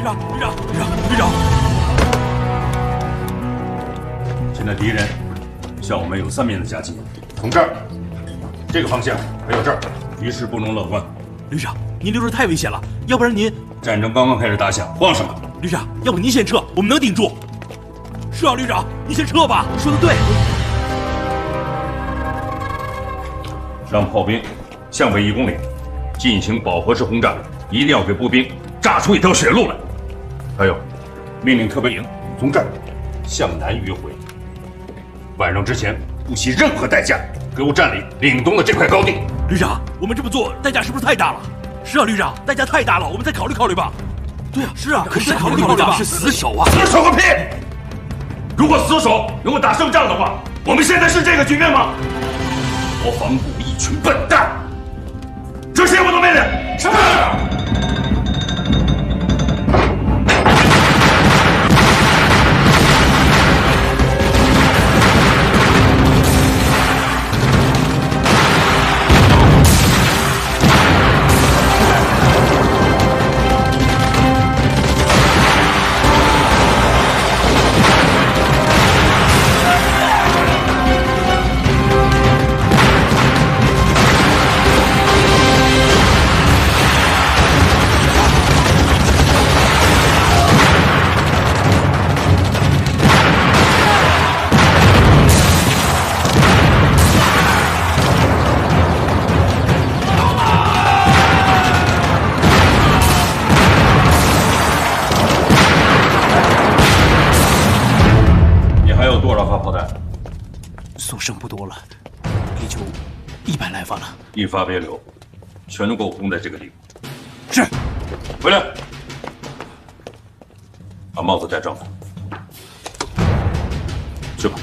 长。现在敌人向我们有3面的夹击，从这儿、这个方向还有这儿，局势不容乐观。旅长，您留着太危险了，要不然您……战争刚刚开始打响，慌什么？旅长，要不您先撤，我们能顶住。是啊，旅长，你先撤吧。说的对。让炮兵向北1公里进行饱和式轰炸，一定要给步兵炸出一条血路来。还有，命令特别营从这儿向南迂回，晚上之前不惜任何代价给我占领岭东的这块高地。旅长，我们这么做代价是不是太大了？是啊，旅长，代价太大了，我们再考虑考虑吧。对啊，是啊，可是考虑考虑吧。是死守啊！死守个屁！如果死守能够打胜仗的话，我们现在是这个局面吗？国防部一群笨蛋，执行我的命令。是。剩不多了，也就100来发了。一发别留，全都给我轰在这个地方。是。回来，把帽子戴正了。去吧。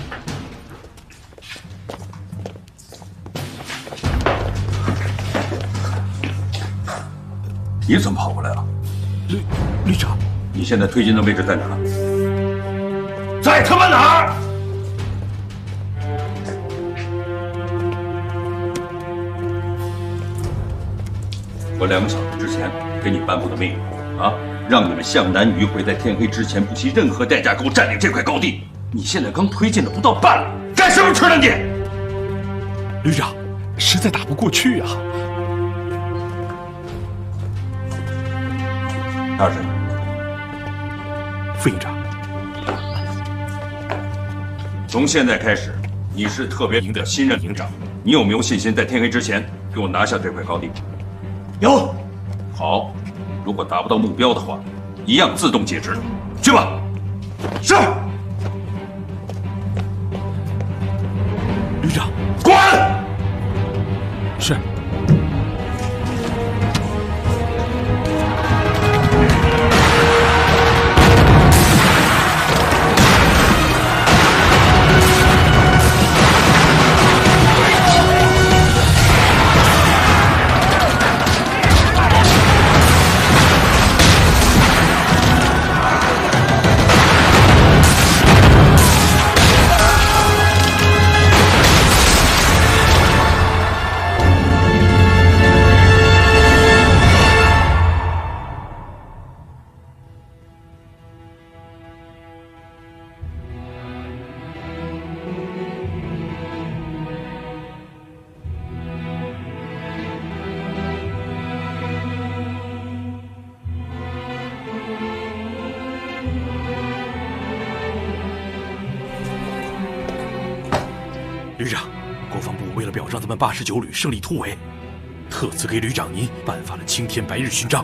你怎么跑过来了？旅长，你现在推进的位置在哪儿？在他妈哪儿？我2个小时之前给你颁布的命令啊，让你们向南迂回，在天黑之前不惜任何代价给我占领这块高地。你现在刚推进了不到半里，干什么吃了你？旅长，实在打不过去啊。他是谁？副营长。从现在开始，你是特别营的新任营长，你有没有信心在天黑之前给我拿下这块高地？有。好，如果达不到目标的话，一样自动解职。去吧。是。旅长，滚！是。旅长，国防部为了表彰咱们89旅胜利突围，特此给旅长您颁发了青天白日勋章。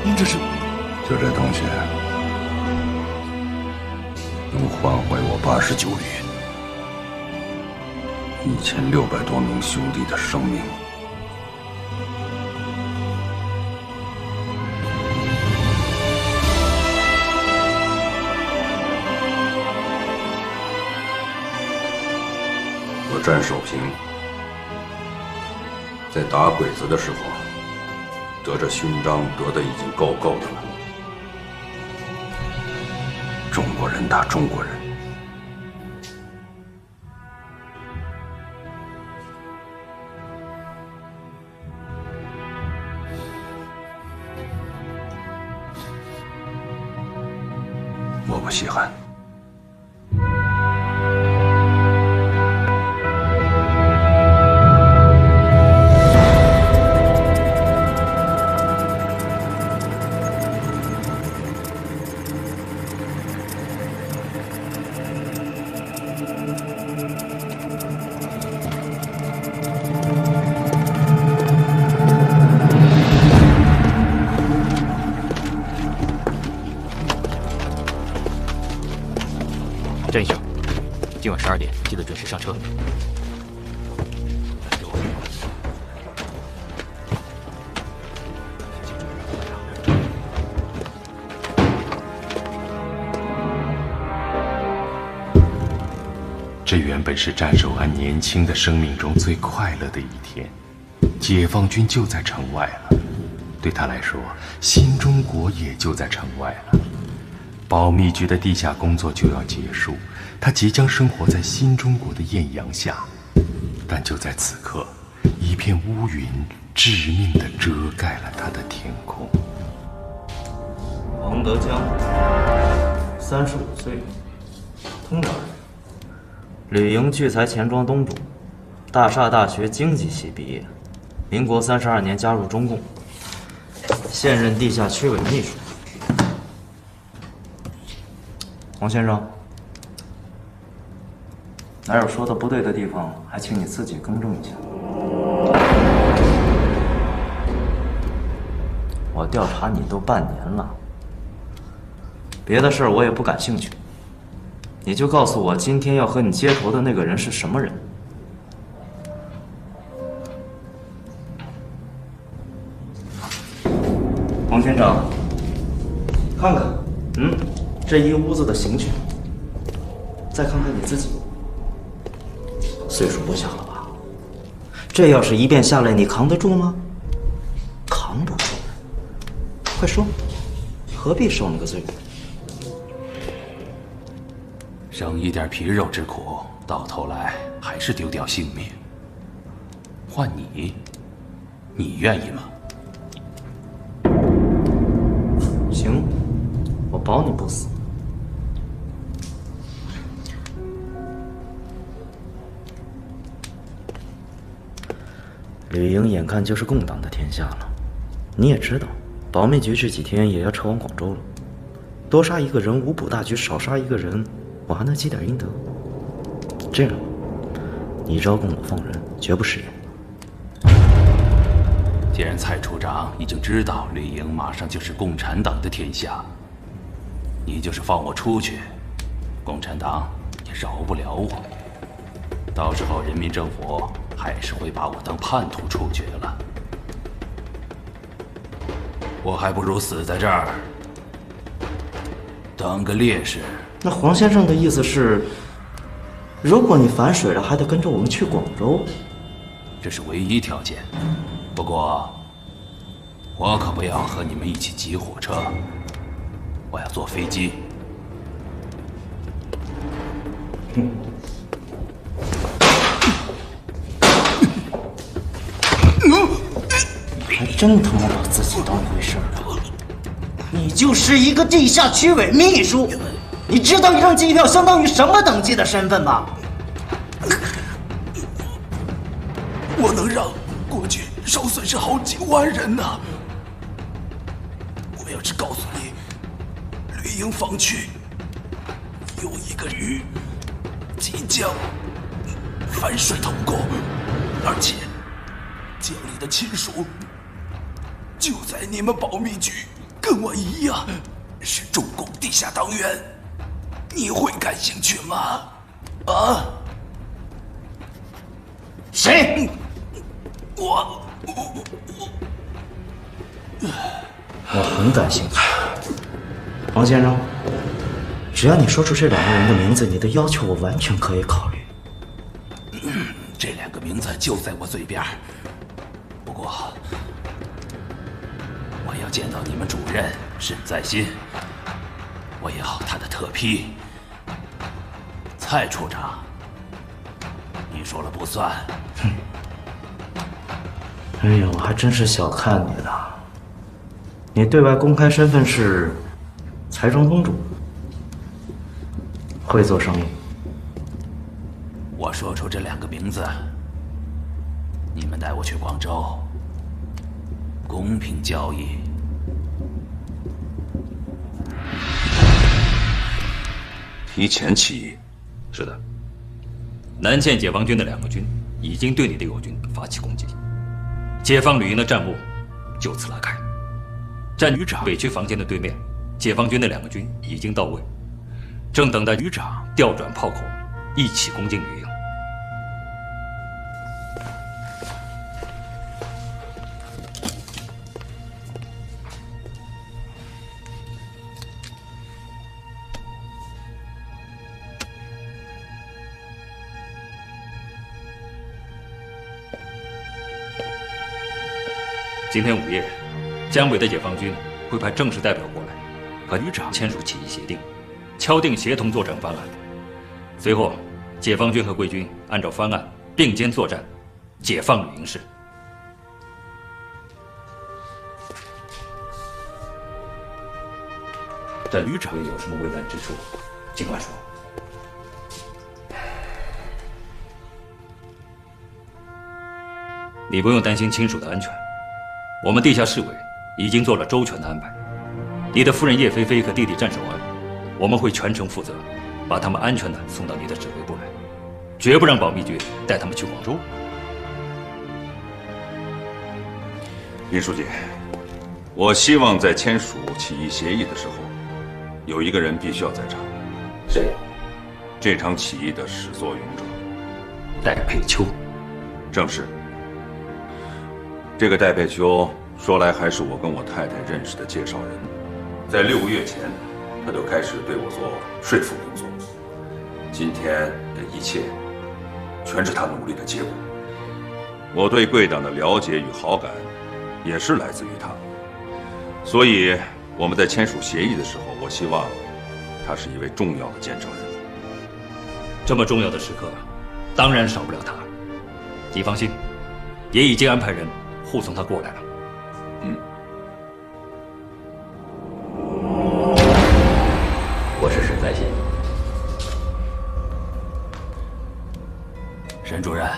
您这是？就这东西，能换回我89旅1600多名兄弟的生命。和战守平在打鬼子的时候得这勋章得的已经够够的了。中国人打中国人，我不稀罕。郑医生，今晚12点记得准时上车。这原本是战守安年轻的生命中最快乐的一天，解放军就在城外了，对他来说，新中国也就在城外了。保密局的地下工作就要结束，他即将生活在新中国的艳阳下。但就在此刻，一片乌云致命地遮盖了他的天空。王德江，35岁，通辽人，旅营聚财钱庄东主，大厦大学经济系毕业，民国32年加入中共，现任地下区委秘书。王先生，哪有说的不对的地方，还请你自己更正一下。我调查你都半年了，别的事儿我也不感兴趣，你就告诉我今天要和你接头的那个人是什么人。王军长，看看，这一屋子的刑具，再看看你自己，岁数不小了吧？这要是一遍下来，你扛得住吗？扛不住。快说，何必受那个罪？省一点皮肉之苦，到头来还是丢掉性命。换你，你愿意吗？行，我保你不死。旅营眼看就是共党的天下了，你也知道，保密局这几天也要撤往广州了。多杀一个人无补大局，少杀一个人，我还能积点阴德。这样，你招供我放人，绝不食言。既然蔡处长已经知道旅营马上就是共产党的天下，你就是放我出去，共产党也饶不了我。到时候人民政府还是会把我当叛徒处决了。我还不如死在这儿，当个烈士。那黄先生的意思是，如果你反水了，还得跟着我们去广州？这是唯一条件。不过，我可不要和你们一起挤火车，我要坐飞机。还真他妈把自己当回事儿了！你就是一个地下区委秘书，你知道一张机票相当于什么等级的身份吗？我能让国军少损失好几万人呢！我要是告诉你，绿营防区有一个鱼即将反水通过，而且江里的亲属就在你们保密局，跟我一样是中共地下党员，你会感兴趣吗？啊？谁？我很感兴趣。王先生，只要你说出这2个人的名字，你的要求我完全可以考虑。名字就在我嘴边。不过，我要见到你们主任沈在新，我要他的特批。蔡处长，你说了不算。哼。哎呀，我还真是小看你了。你对外公开身份是财庄公主，会做生意。我说出这2个名字，你们带我去广州，公平交易。提前起义。是的，南线解放军的2个军已经对你的友军发起攻击，解放旅营的战务就此拉开。战旅长北区房间的对面，解放军的2个军已经到位，正等待旅长调转炮口，一起攻进旅营。今天午夜，江北的解放军会派正式代表过来，和旅长签署起义协定，敲定协同作战方案。随后，解放军和贵军按照方案并肩作战，解放旅营市。战旅长有什么为难之处，尽管说。你不用担心亲属的安全。我们地下市委已经做了周全的安排，你的夫人叶菲菲和弟弟战守安，我们会全程负责，把他们安全地送到你的指挥部来，绝不让保密局带他们去广州。林书记，我希望在签署起义协议的时候，有一个人必须要在场。谁？这场起义的始作俑者戴佩秋。正是。这个戴佩秋说来还是我跟我太太认识的介绍人，在6个月前，他就开始对我做说服工作。今天的一切，全是他努力的结果。我对贵党的了解与好感，也是来自于他。所以我们在签署协议的时候，我希望他是一位重要的见证人。这么重要的时刻，当然少不了他。你放心，也已经安排人护送他过来了。我是沈在新。沈主任，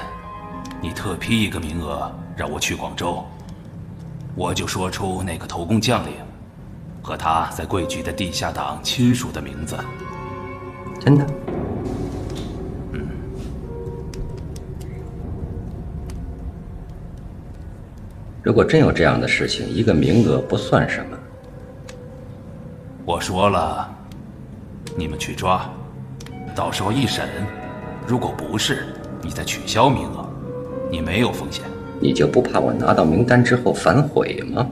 你特批一个名额让我去广州，我就说出那个投共将领和他在贵局的地下党亲属的名字。真的？如果真有这样的事情，一个名额不算什么。我说了，你们去抓，到时候一审，如果不是，你再取消名额，你没有风险。你就不怕我拿到名单之后反悔吗？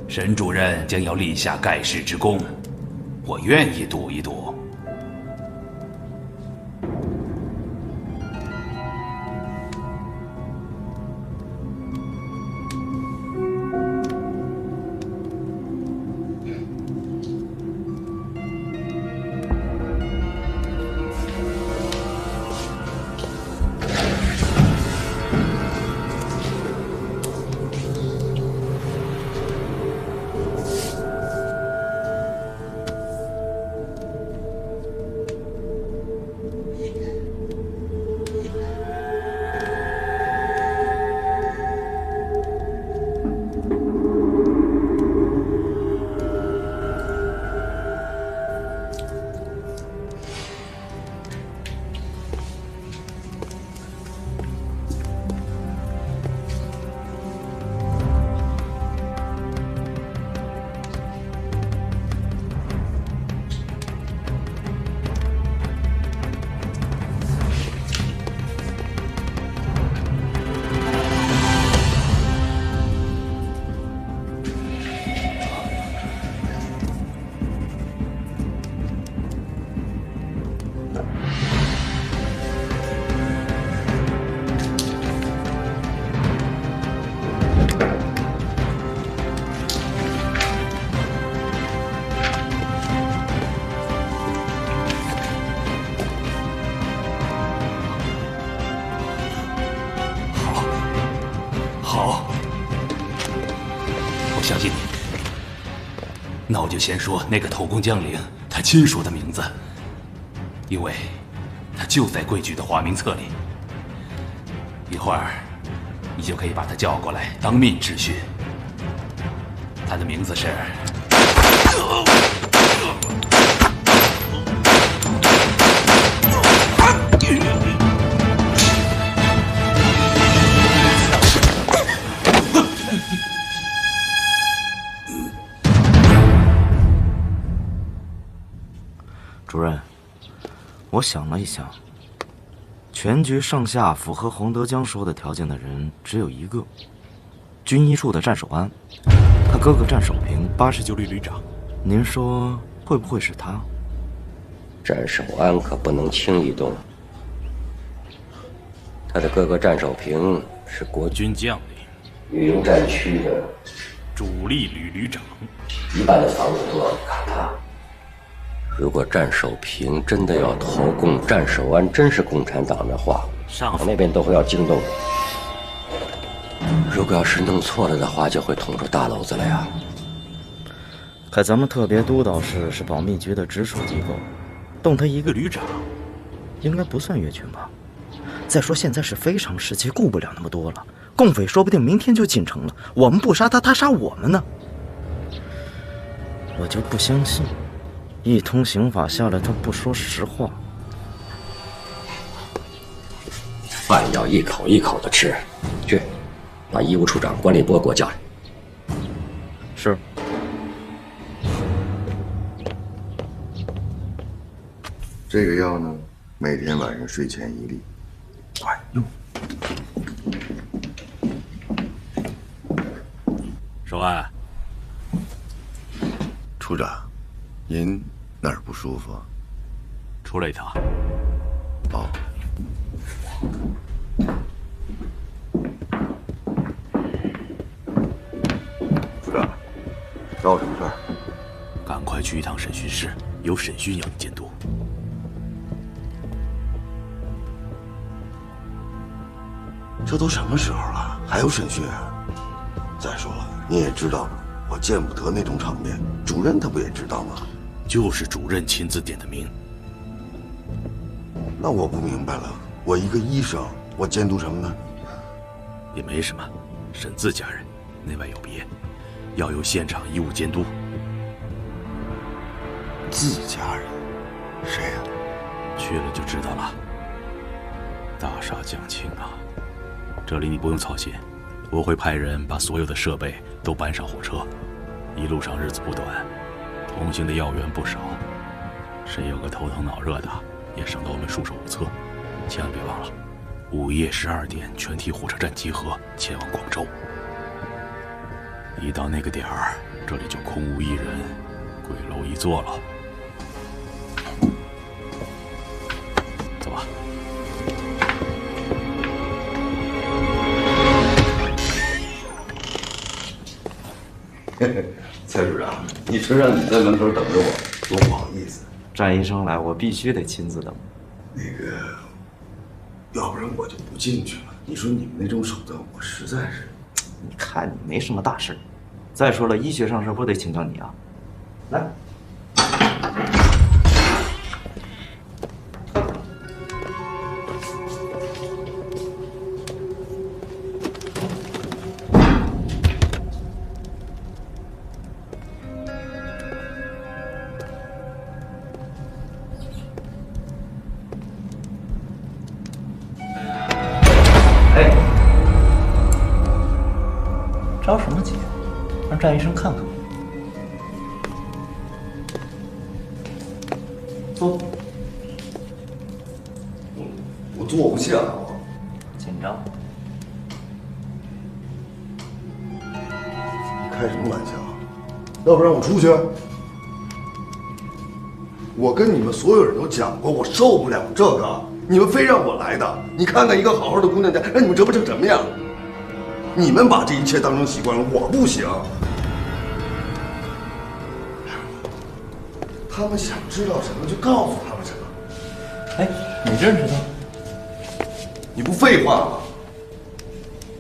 沈主任将要立下盖世之功，我愿意赌一赌。好，我相信你。那我就先说那个头功将领他亲属的名字，因为他就在贵局的花名册里。一会儿你就可以把他叫过来当面质询。他的名字是。 主任，我想了一想，全局上下符合洪德江说的条件的人只有一个，军医处的战守安，他哥哥战守平，89旅旅长。您说会不会是他？战守安可不能轻易动。他的哥哥战守平是国军将领，御营战区的主力旅旅长，一半的房子都要看他。 如果战守平真的要投共，战守安真是共产党的话，上那边都会要惊动。如果要是弄错了的话，就会捅出大篓子来呀。可咱们特别督导室是保密局的直属机构，动他一个旅长，应该不算越权吧？再说现在是非常时期，顾不了那么多了。共匪说不定明天就进城了，我们不杀他，他杀我们呢。我就不相信。 一通刑法下来，他不说实话。饭要一口一口的吃。去，把医务处长关立波给我叫来。是。这个药呢，每天晚上睡前1粒，管用。守安，处长，您。 哪儿不舒服？出来一趟。哦。处长，找我什么事儿？赶快去一趟审讯室，有审讯要你监督。这都什么时候了，还有审讯啊？再说了，你也知道，我见不得那种场面，主任他不也知道吗？ 就是主任亲自点的名。那我不明白了，我一个医生，我监督什么呢？也没什么，审自家人，内外有别，要由现场医务监督。自家人？谁呀？去了就知道了。大厦将倾啊，这里你不用操心，我会派人把所有的设备都搬上火车，一路上日子不短。 同行的要员不少，谁有个头疼脑热的，也省得我们束手无策。千万别忘了，午夜12点全体火车站集合，前往广州。一到那个点儿，这里就空无一人，鬼楼一座了。走吧。嘿嘿。 蔡处长，你说让你在门口等着我，多不好意思。战医生来，我必须得亲自等。那个，要不然我就不进去了。你说你们那种手段，我实在是……你看你没什么大事。再说了，医学上事不得请教你啊。来。着什么急？让战医生看看。坐。我坐不下。紧张？你开什么玩笑？要不然我出去。我跟你们所有人都讲过，我受不了这个，你们非让我来的。你看看一个好好的姑娘家，让你们折磨成什么样？ 你们把这一切当成习惯了，我不行。他们想知道什么就告诉他们什么。哎，你认识他？你不废话吗？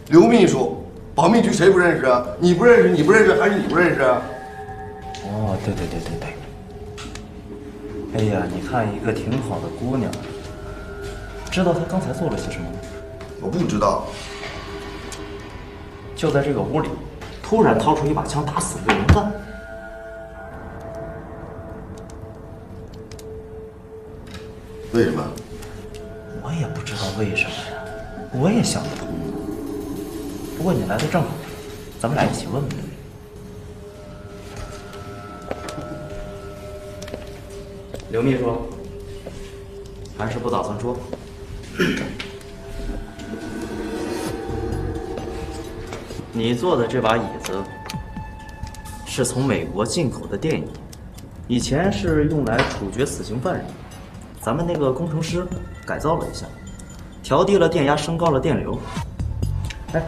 刘秘书保密局谁不认识啊？你不认识，你不认识，还是你不认识啊？哦，对。哎呀，你看一个挺好的姑娘，知道她刚才做了些什么吗？我不知道。就在这个屋里，突然掏出一把枪，打死了个人犯。为什么？我也不知道为什么呀，我也想不通。不过你来的正好，咱们俩一起问问。刘秘书，还是不打算说？你坐的这把椅子是从美国进口的电椅，以前是用来处决死刑犯人的。咱们那个工程师改造了一下，调低了电压，升高了电流。哎，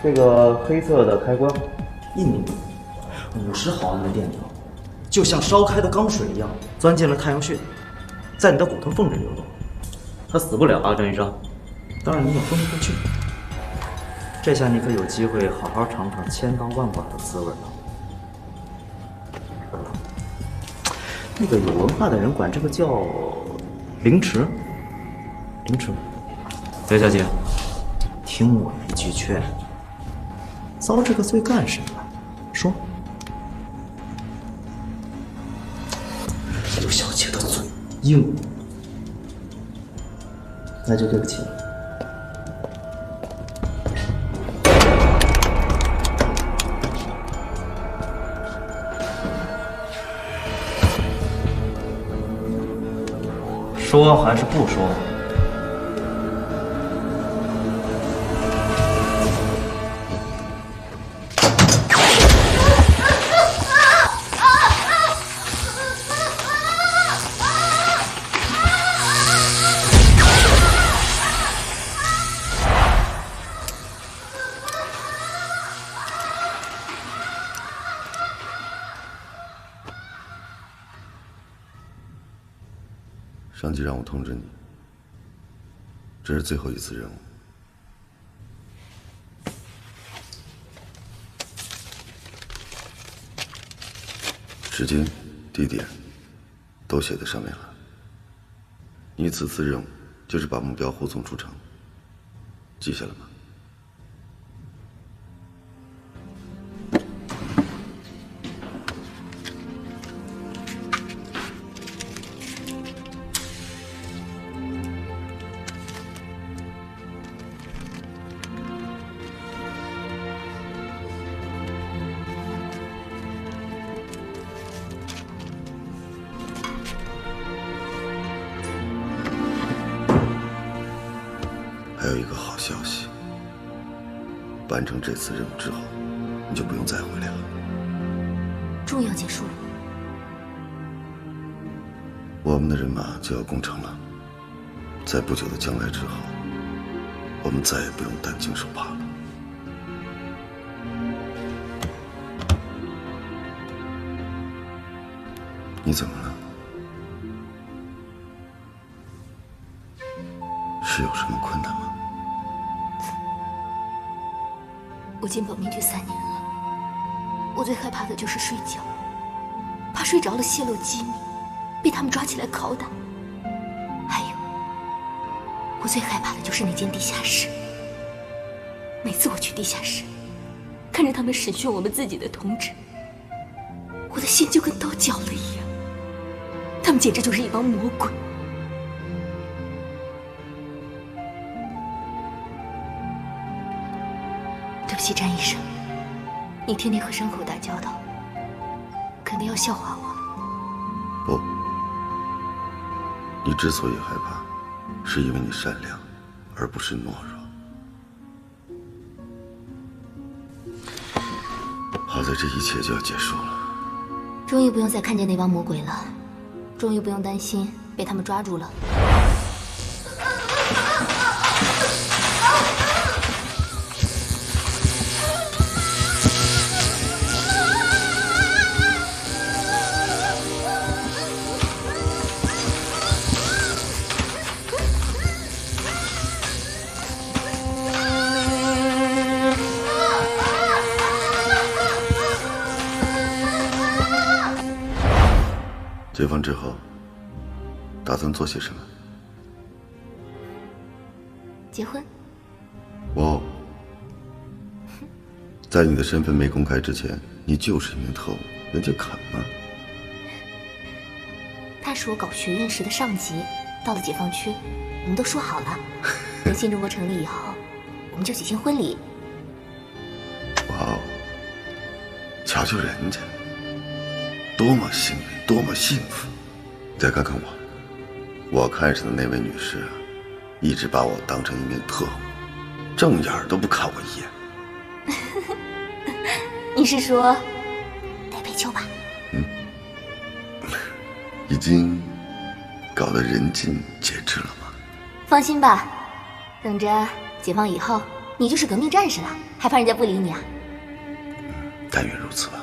这个黑色的开关一拧，50毫安的电流，就像烧开的钢水一样，钻进了太阳穴，在你的骨头缝里流动。他死不了啊，郑医生。当然你也昏不过去。这下你可有机会好好尝尝千刀万剐的滋味了。那个有文化的人管这个叫凌迟。凌迟。刘小姐，听我一句劝，遭这个罪干什么？说。刘小姐的嘴硬，那就对不起了。说还是不说？上级让我通知你，这是最后一次任务。时间、地点都写在上面了。你此次任务就是把目标护送出城，记下了吗？还有一个好消息，完成这次任务之后，你就不用再回来了。终于要结束了。我们的人马就要攻城了，在不久的将来之后，我们再也不用担惊受怕了。你怎么了？是有什么困难吗？我进保密局3年了，我最害怕的就是睡觉，怕睡着了泄露机密，被他们抓起来拷打。还有，我最害怕的就是那间地下室。每次我去地下室，看着他们审讯我们自己的同志，我的心就跟刀绞了一样。他们简直就是一帮魔鬼。对不起，詹医生，你天天和伤口打交道，肯定要笑话我。不，你之所以害怕，是因为你善良，而不是懦弱。好在这一切就要结束了。终于不用再看见那帮魔鬼了，终于不用担心被他们抓住了。解放之后，打算做些什么？结婚。哦，在你的身份没公开之前，你就是一名特务，人家肯吗？他是我搞学院时的上级，到了解放区，我们都说好了，等新中国成立以后，我们就举行婚礼。哇哦，瞧瞧人家，多么幸运，多么幸福！再看看我看上的那位女士啊，一直把我当成一名特务，正眼都不看我一眼。你是说戴佩秋吧？已经搞得人尽皆知了吗？放心吧，等着解放以后，你就是革命战士了，还怕人家不理你啊？但愿如此吧。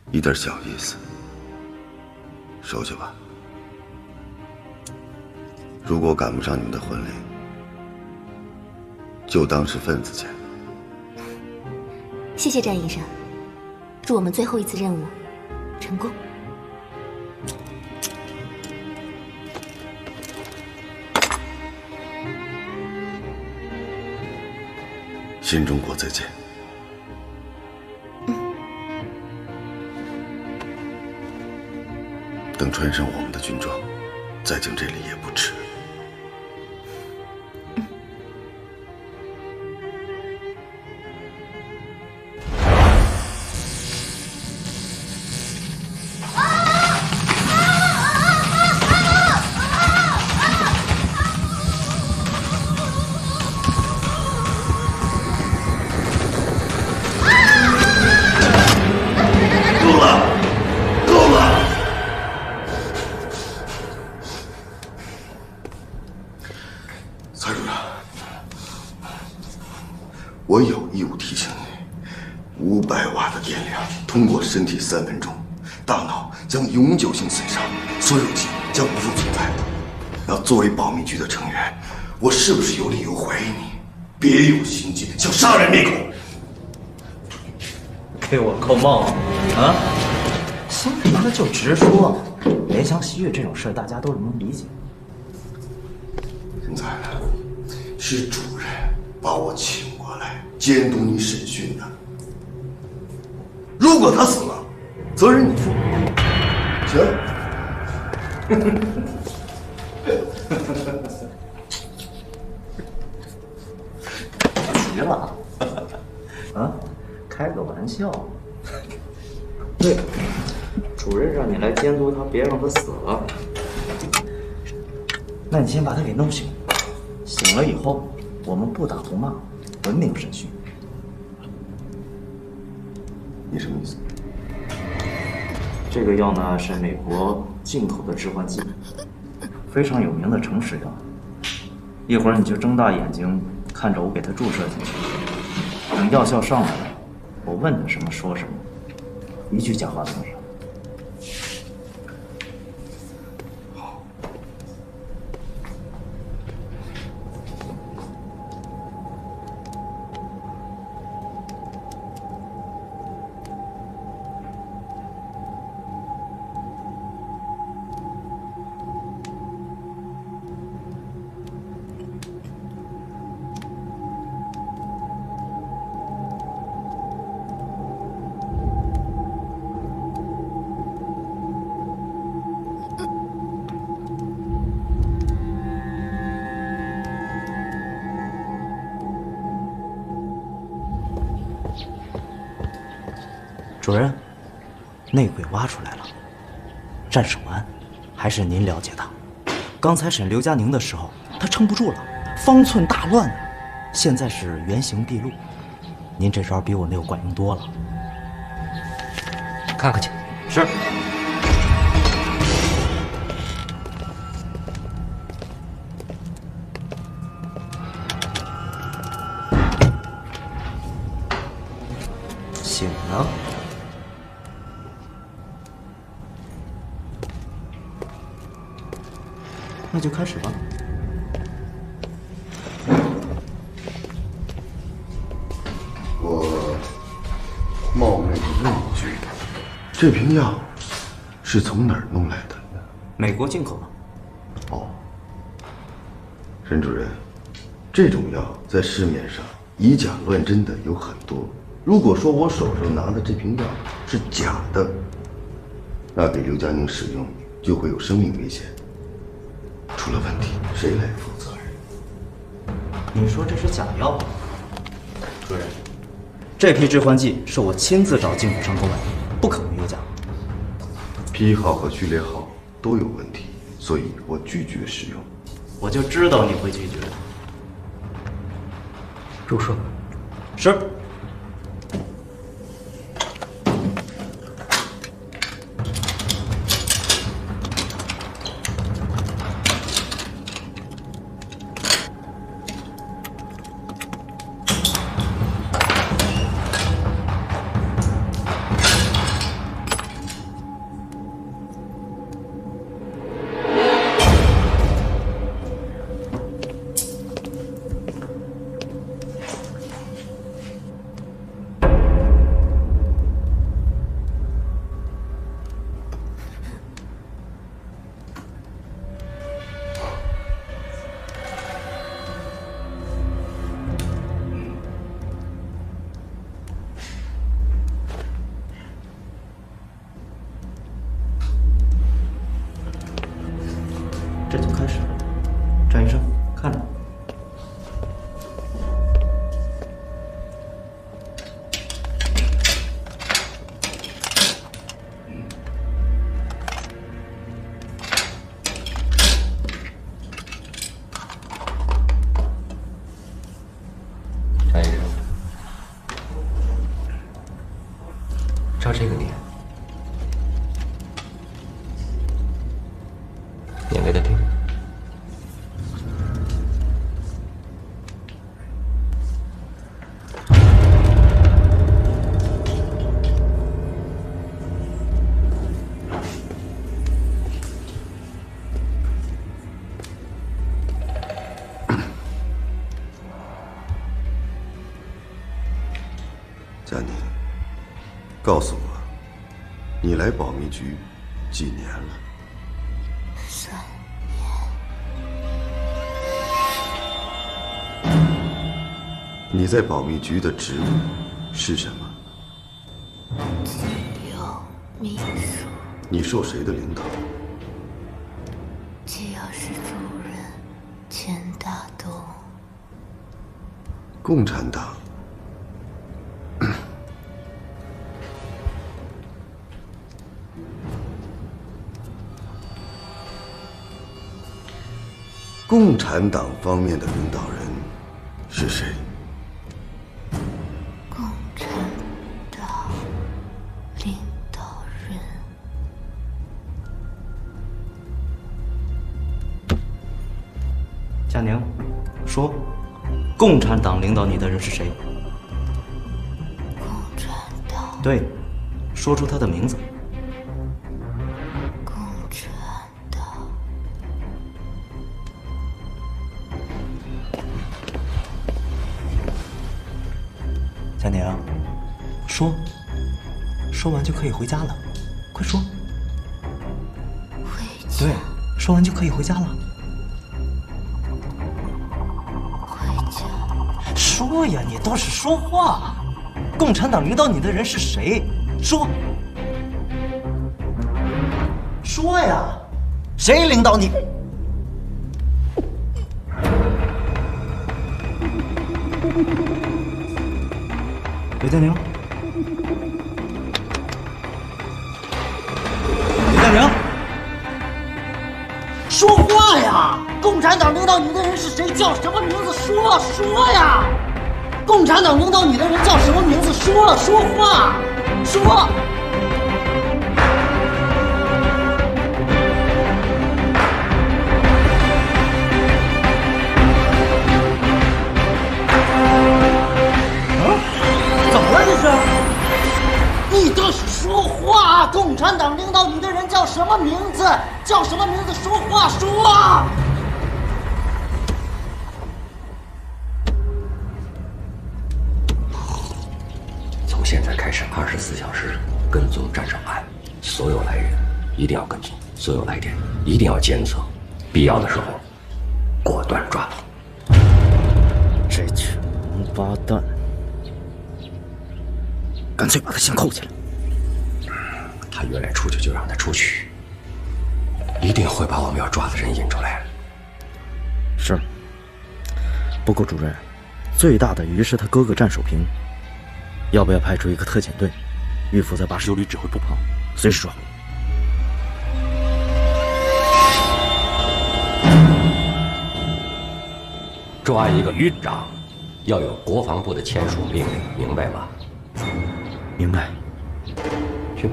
一点小意思，收下吧。如果赶不上你们的婚礼，就当是份子钱。谢谢战医生，祝我们最后一次任务成功。新中国再见。等穿上我们的军装，再进这里也不迟。我有义务提醒你，500瓦的电量通过身体3分钟，大脑将永久性损伤，所有记忆将不复存在。那作为保密局的成员，我是不是有理由怀疑你别有心计，想杀人灭口？给我扣帽子啊！心里的就直说，怜香惜玉这种事大家都能理解。现在呢，是主任把我请过来监督你审讯的。如果他死了，责任你负。行。急了啊？开个玩笑。对，主任让你来监督他，别让他死了。那你先把他给弄醒，醒了以后，我们不打不骂，文明审讯。你什么意思？这个药呢是美国进口的致幻剂，非常有名的成食药。一会儿你就睁大眼睛看着我给他注射进去，等药效上来了，我问他什么说什么，一句假话都没有。主任，内鬼挖出来了，战守安，还是您了解他。刚才审刘佳宁的时候，他撑不住了，方寸大乱啊。现在是原形毕露，您这招比我那个管用多了。看看去。是。醒了。那就开始吧。冒昧问一句，这瓶药是从哪儿弄来的？美国进口的。哦，沈主任，这种药在市面上以假乱真的有很多。如果说我手上拿的这瓶药是假的，那给刘佳宁使用就会有生命危险。出了问题，谁来负责任？你说这是假药？主任，这批致幻剂是我亲自找进口商购买的，不可能有假。批号和序列号都有问题，所以我拒绝使用。我就知道你会拒绝。注射。是。这就开始了，张医生，看着。张医生，照这个脸，念给他听。佳宁，告诉我，你来保密局几年了？3年。你在保密局的职务是什么？自由秘书。你受谁的领导？机要室主任钱大东。共产党。共产党方面的领导人是谁？共产党领导人。佳宁，说，共产党领导你的人是谁？共产党。对，说出他的名字。佳宁，说，说完就可以回家了，快说。回家。对，说完就可以回家了。回家。说呀，你倒是说话。共产党领导你的人是谁？说。说呀，谁领导你？刘佳宁，刘佳宁，说话呀！共产党领导你的人是谁？叫什么名字？说呀！共产党领导你的人叫什么名字？说话，说。你倒是说话！共产党领导你的人叫什么名字？叫什么名字？说话，说！现在开始24小时跟踪战守安，所有来人一定要跟踪，所有来电一定要监测，必要的时候果断抓捕。这群王八蛋，干脆把他先扣起来。他原来出去就让他出去，一定会把我们要抓的人引出来。是。不过主任，最大的鱼是他哥哥战守平，要不要派出一个特遣队，预伏在89旅指挥部旁，随时抓捕？抓一个旅长，要有国防部的签署命令，明白吗？明白。去。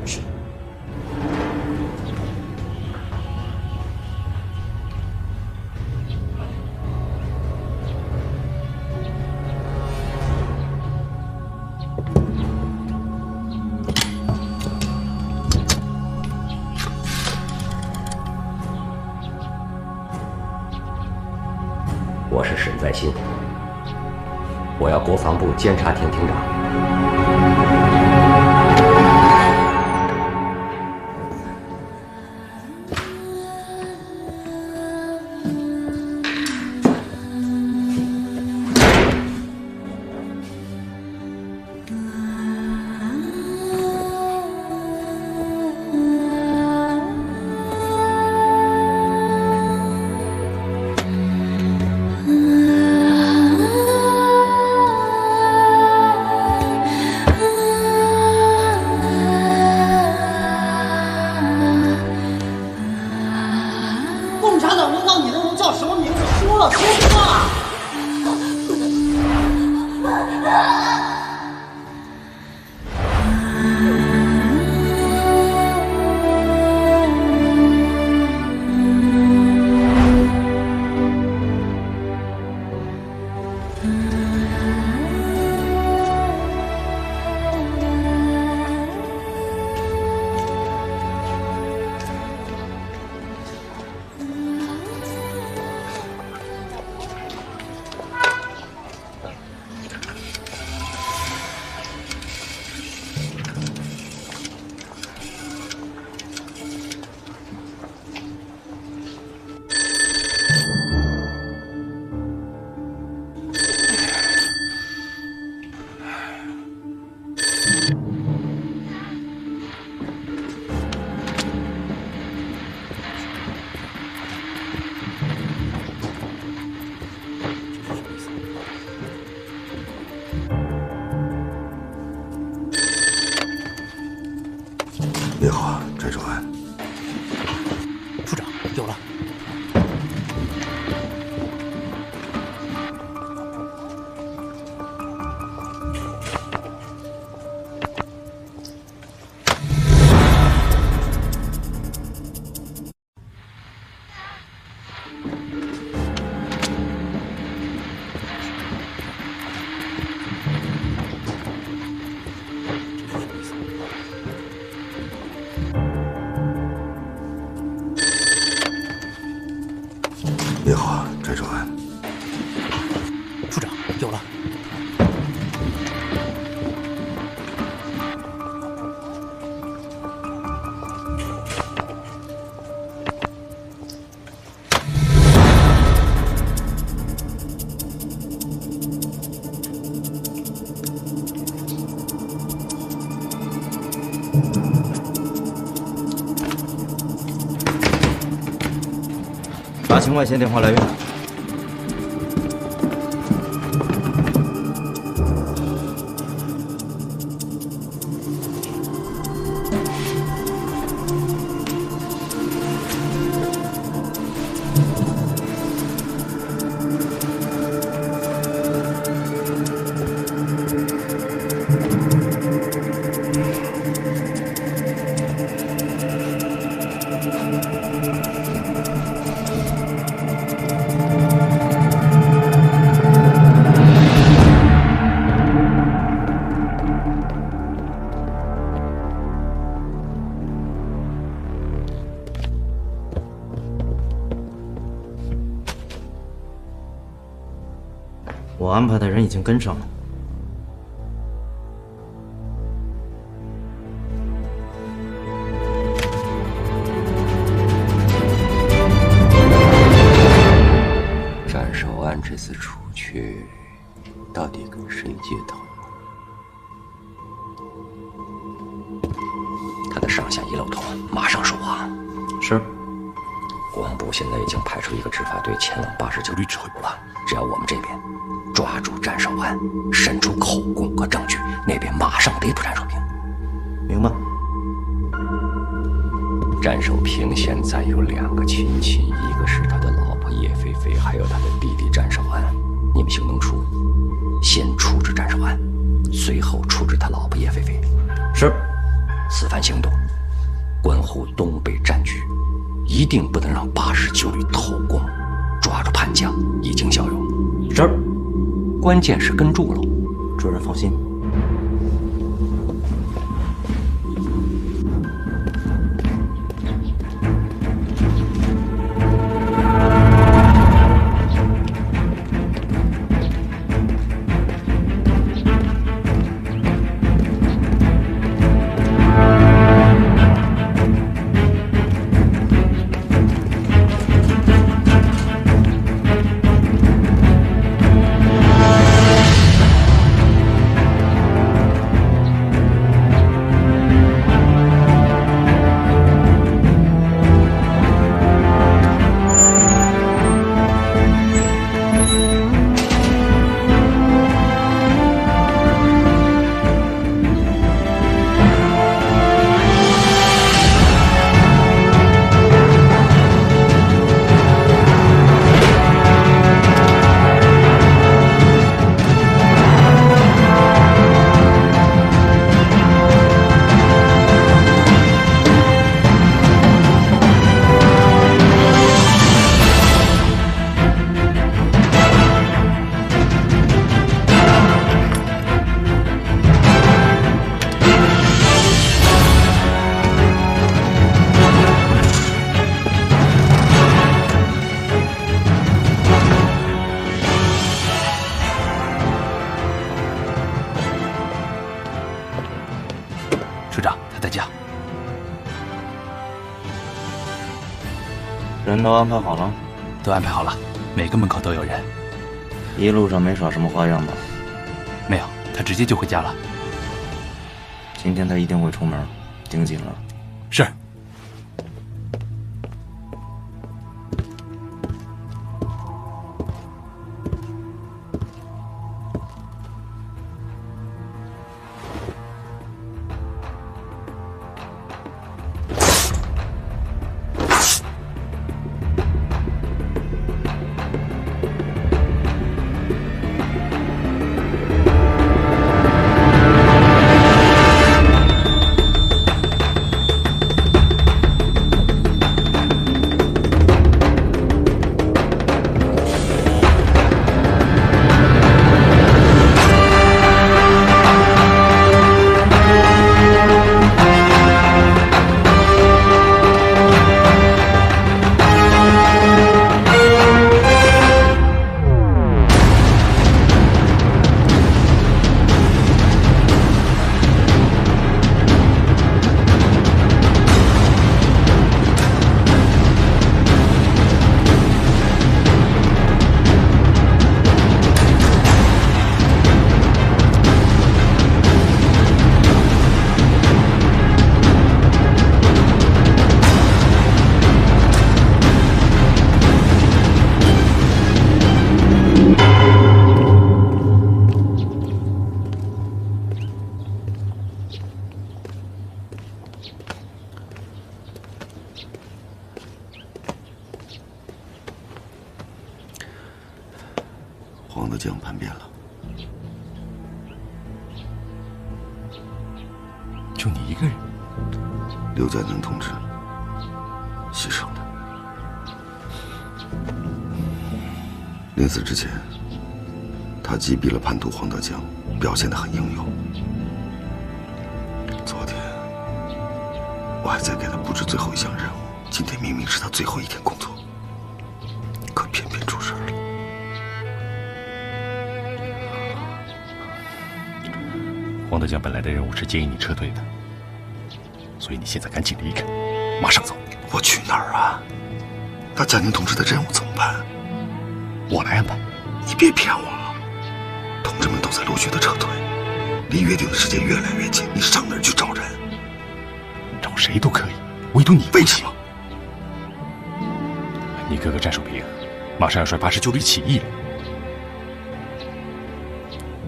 是。我是沈在新，我要国防部监察厅厅长。你好，翟守安。处长，有了。你好，翟守安。处长，有了。大清外线电话来源。我安排的人已经跟上了，到底跟谁接头？他的上下一露头，马上收网。是。国防部现在已经派出一个执法队前往89旅指挥部了。只要我们这边抓住战守安，审出口供和证据，那边马上逮捕战守平。明白。战守平现在有2个亲戚，一个是他的老婆叶菲菲，还有他的弟弟战守安。你们行动处先处置战守安，随后处置他老婆叶菲菲。是。此番行动关乎东北战局，一定不能让89旅偷工，抓住叛将，以儆效尤。是。关键是跟住了，主任放心。人都安排好了？都安排好了，每个门口都有人。一路上没耍什么花样吧？没有，他直接就回家了。今天他一定会出门，盯紧了。是。黄德江叛变了，就你一个人？刘载能同志牺牲了。临死之前，他击毙了叛徒黄德江，表现得很英勇。昨天我还在给他布置最后一项任务，今天明明是他最后一天工作，可偏偏出事了。黄德江本来的任务是建议你撤退的，所以你现在赶紧离开，马上走。我去哪儿啊？那蒋宁同志的任务怎么办？我来安排。你别骗我了。同志们都在陆续的撤退，离约定的时间越来越近，你上哪儿去找人？找谁都可以，唯独你为什么？你哥哥战守平马上要率89旅起义了。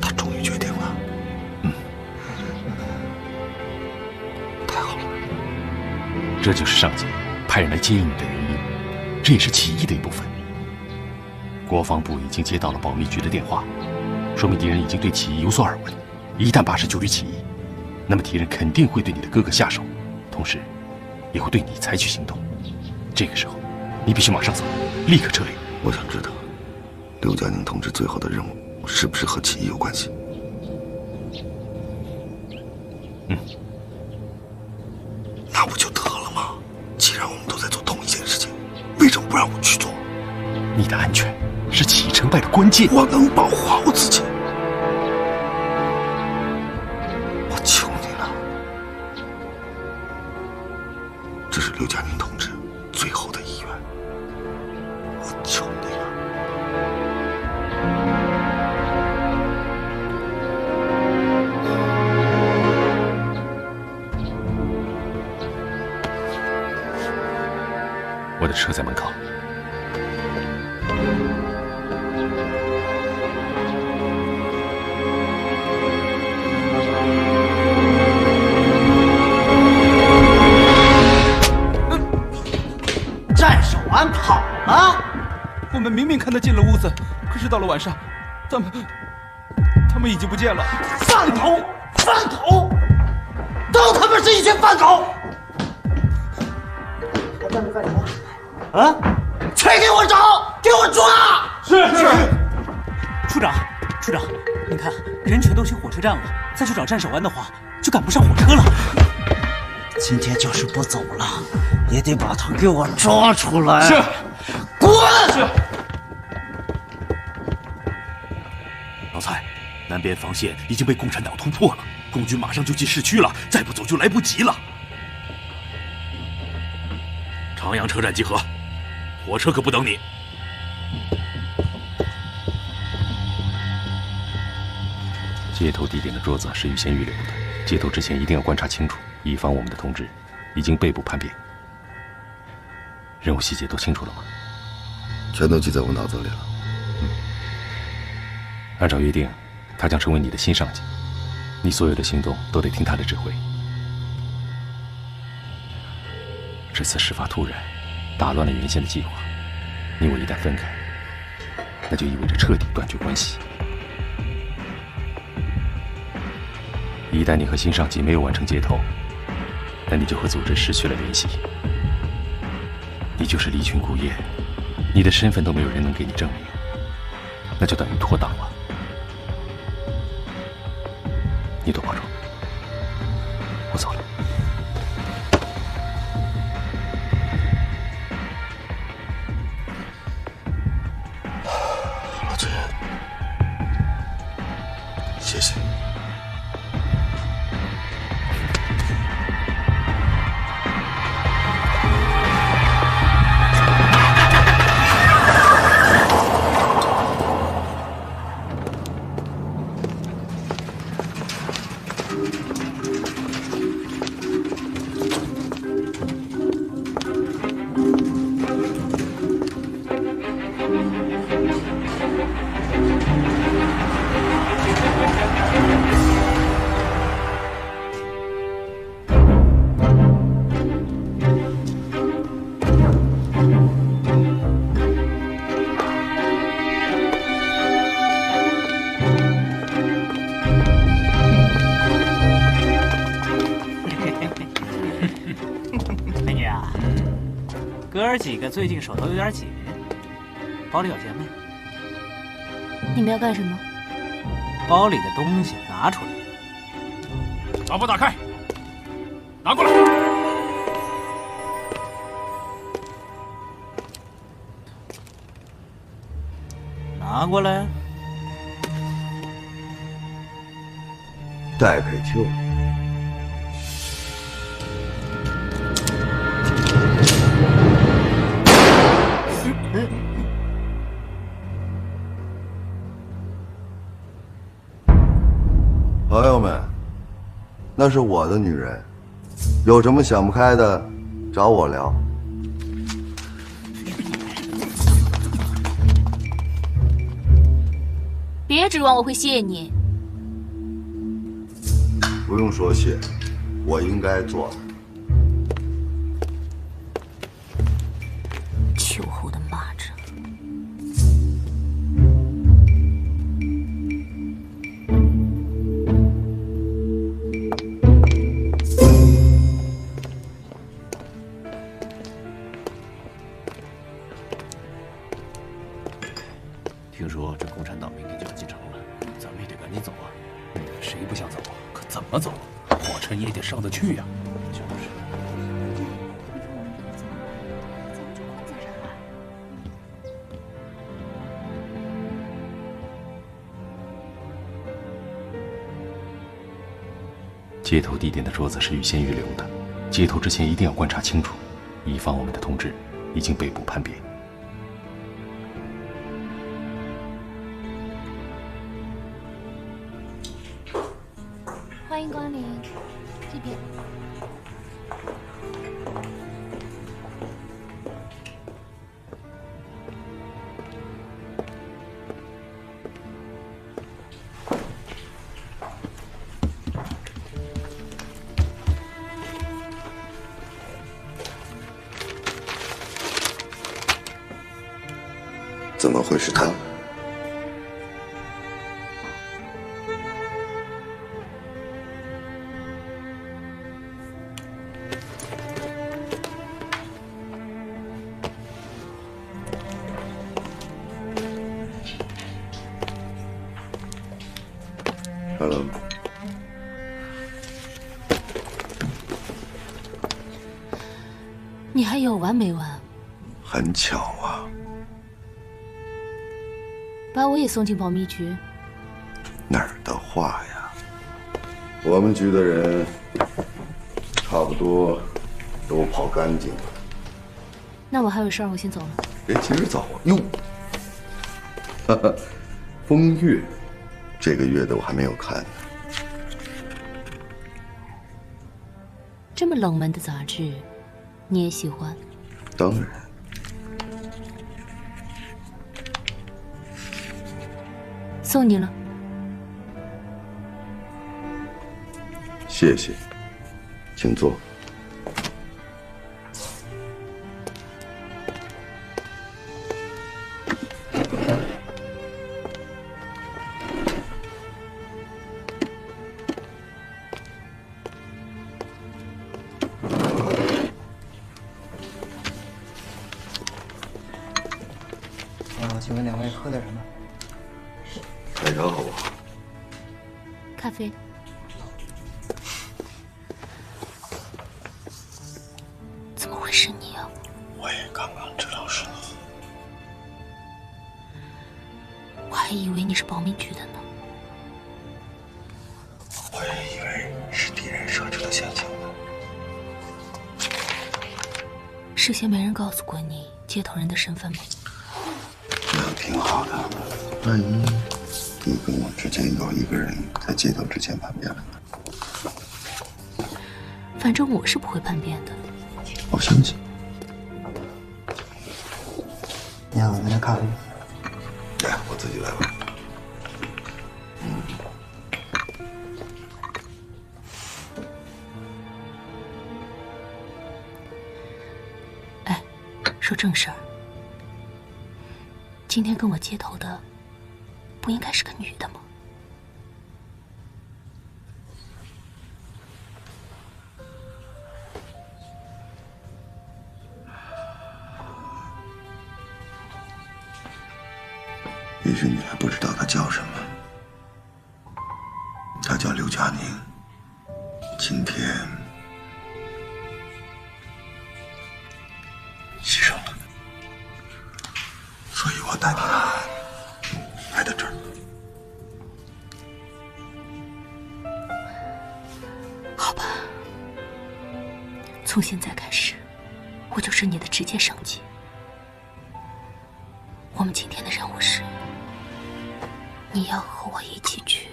他终于决定了。太好了。这就是上级派人来接应你的原因，这也是起义的一部分。国防部已经接到了保密局的电话，说明敌人已经对起义有所耳闻。一旦89旅起义，那么敌人肯定会对你的哥哥下手，同时也会对你采取行动。这个时候，你必须马上走，立刻撤离。我想知道，刘嘉宁同志最后的任务是不是和起义有关系？那不就得了吗？既然我们都在做同一件事情，为什么不让我去做？你的安全是起义成败的关键。我能保护好我自己。我求你了，这是刘嘉宁同志最后的遗愿。我求你了。我的车在门口。战守安跑了？我们明明看他进了屋子，可是到了晚上，他们已经不见了。饭狗！饭狗！都他妈是一群饭狗！还站着干什么？啊！去给我找，给我抓！是。处长，你看人全都去火车站了，再去找战守安的话，就赶不上火车了。今天就是不走了，也得把他给我抓出来。是，滚！是。老蔡，南边防线已经被共产党突破了，共军马上就进市区了，再不走就来不及了。长阳车站集合，火车可不等你。接头地点的桌子是预先预留的，接头之前一定要观察清楚，以防我们的同志已经被捕叛变。任务细节都清楚了吗？全都记在我脑子里了。按照约定，他将成为你的新上级，你所有的行动都得听他的指挥。这次事发突然，打乱了原先的计划。你我一旦分开，那就意味着彻底断绝关系。一旦你和新上级没有完成接头，那你就和组织失去了联系，你就是离群孤雁，你的身份都没有人能给你证明，那就等于脱党了。你多保重，我走了。老崔，谢谢。几个最近手头有点紧，包里有钱没？你们要干什么？包里的东西拿出来。把包打开，拿过来。拿过来。戴佩秋。那是我的女人，有什么想不开的，找我聊。别指望我会谢你。不用说谢，我应该做的。秋后的蚂蚱。听说这共产党明天就要进城了，咱们也得赶紧走啊！谁不想走啊？可怎么走？火车也得上得去呀。就是。接头地点的桌子是预先预留的，接头之前一定要观察清楚，以防我们的同志已经被捕叛变。欢迎光临，这边。怎么会是他？Hello。你还有完没完？很巧啊。把我也送进保密局？哪儿的话呀？我们局的人差不多都跑干净了。那我还有事儿，我先走了。别急着走啊！哟，哈哈，风月，这个月的我还没有看呢。这么冷门的杂志，你也喜欢？当然。送你了。谢谢，请坐。请问两位喝点什么？奶茶好不好？咖啡。怎么会是你啊？我也刚刚知道是你。我还以为你是保密局的呢。我也以为是敌人设置的陷阱呢。事先没人告诉过你接头人的身份吗？那样挺好的，万一你跟我之间有一个人在接头之前叛变了呢？反正我是不会叛变的。我相信。你好，来点咖啡。来，我自己来吧。哎，说正事儿。今天跟我接头的，不应该是个女的吗？也许你还不知道她叫什么，她叫刘佳宁。今天牺牲了，所以我带她来到这儿。好吧，从现在开始，我就是你的直接上级。我们今天的任务是，你要和我一起去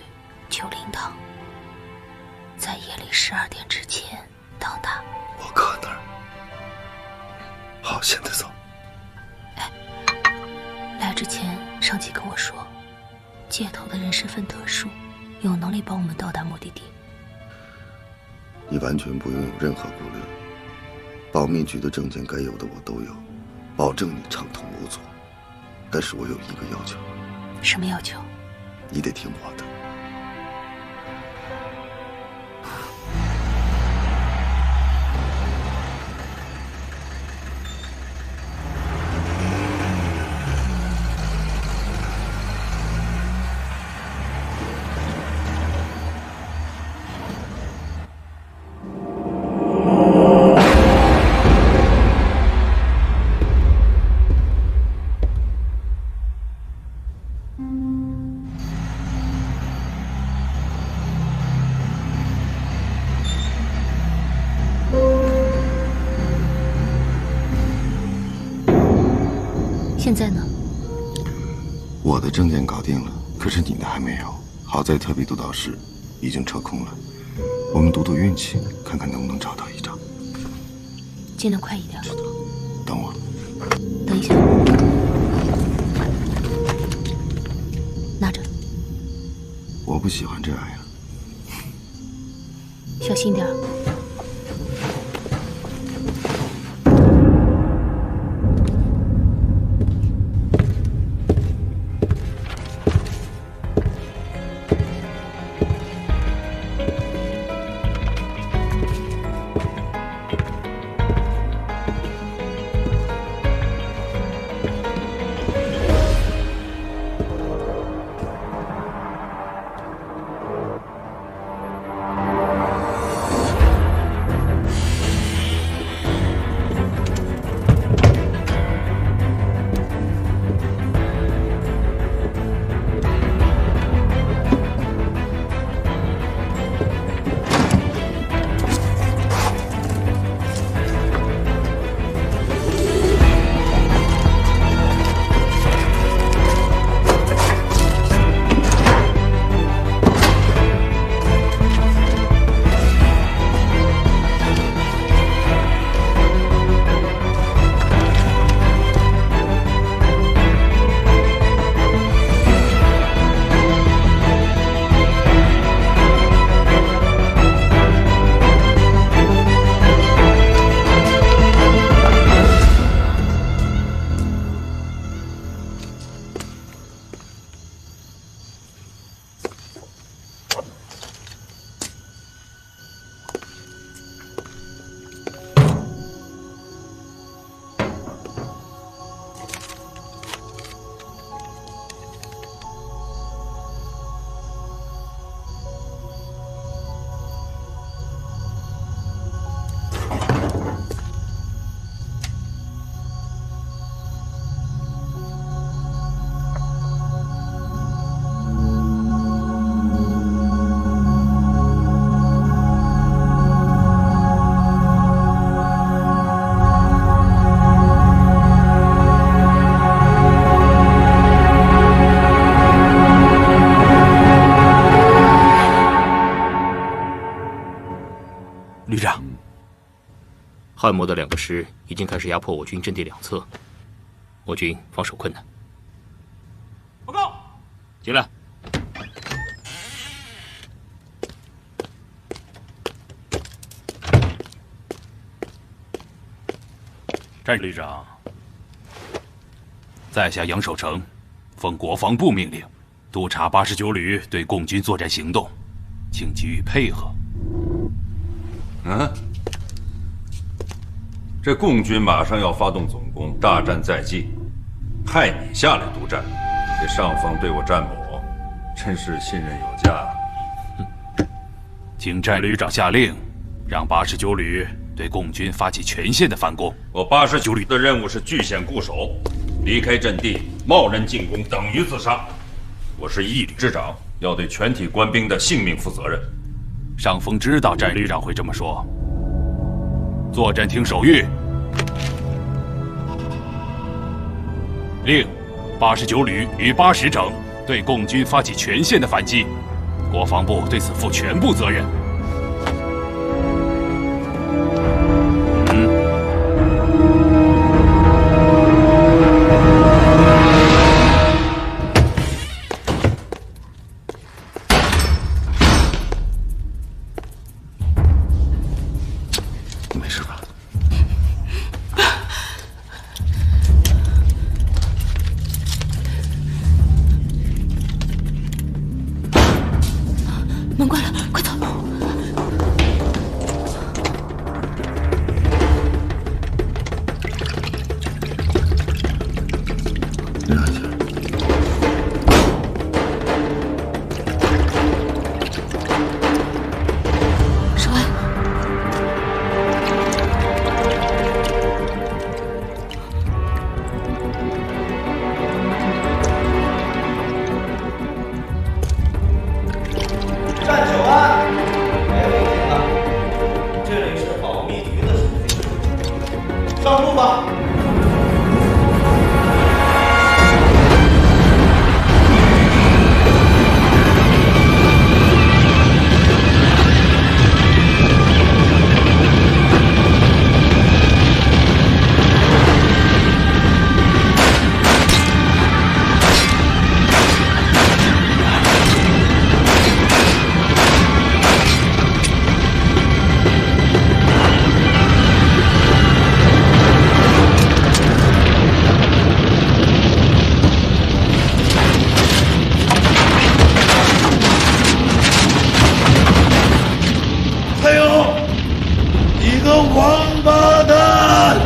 九灵堂，在在夜里12点之前到达。我搁那儿。好，现在走。来之前，上级跟我说，接头的人身份特殊，有能力帮我们到达目的地。你完全不用有任何顾虑，保密局的证件该有的我都有，保证你畅通无阻。但是我有一个要求。什么要求？你得听我的。现在呢？我的证件搞定了，可是你的还没有。好在特别督导室已经撤空了，我们赌赌运气，看看能不能找到一张。尽量快一点。等我。等一下。拿着。我不喜欢这样呀。小心点儿。旅长，汉魔的2个师已经开始压迫我军阵地两侧，我军防守困难。报告，进来。战旅长，在下杨守成，奉国防部命令，督察89旅对共军作战行动，请给予配合。这共军马上要发动总攻，大战在即，派你下来督战，这上峰对我战某真是信任有加。请战旅长下令，让89旅对共军发起全线的反攻。我89旅的任务是据险固守，离开阵地贸然进攻等于自杀。我是一旅之长，要对全体官兵的性命负责任。上峰知道战旅长会这么说。作战厅手谕，令89旅与80整对共军发起全线的反击，国防部对此负全部责任。没事吧？门关了，快走！让一下。少安，站守安，别违停了。这里是保密局的指挥，上路吧。还有，你个王八蛋！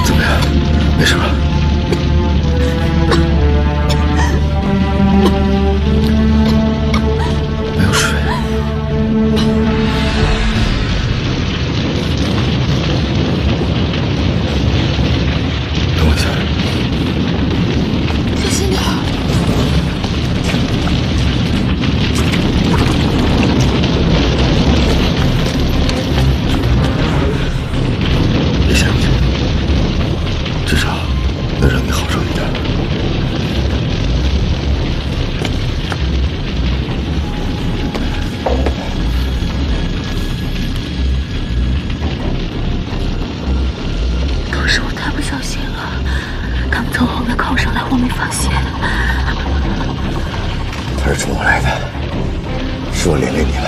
怎么样？没事吧？没有水。等我一下。小心点儿。别下去，至少能让你好受一点。当时我太不小心了，他们从后面靠上来，我没发现。他是冲我来的，是我连累你了。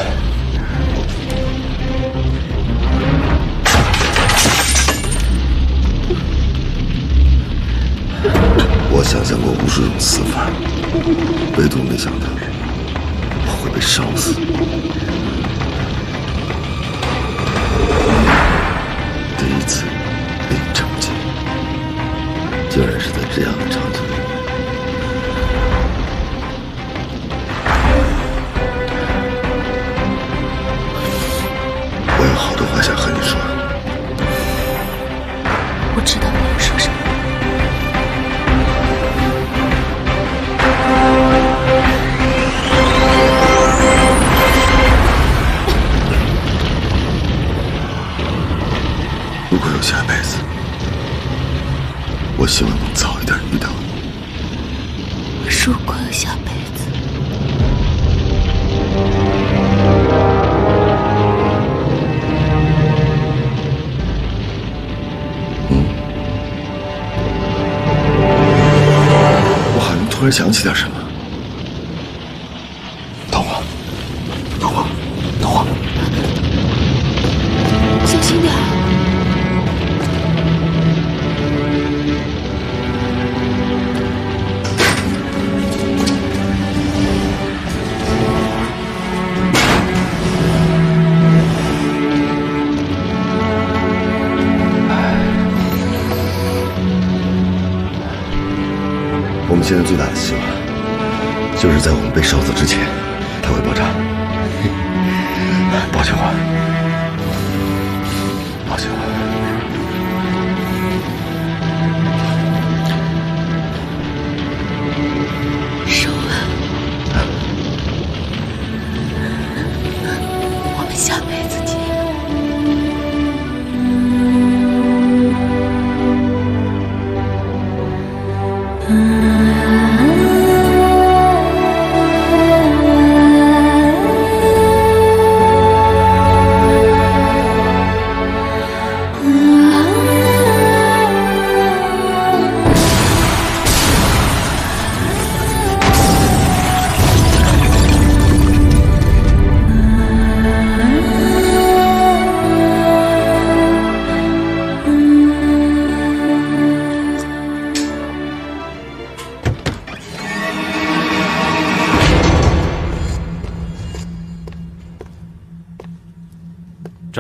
我想象过无数种死法，唯独没想到我会被烧死。第一次被你惩戒，竟然是在这样的场景里。我有好多话想和你说。我知道你要说什么。如果有下辈子，我希望能早一点遇到你。如果有下辈子，我好像突然想起点什么。等我，等我，等我。小心点儿。我们现在最大的希望，就是在我们被烧死之前，它会爆炸。抱歉我，抱歉我。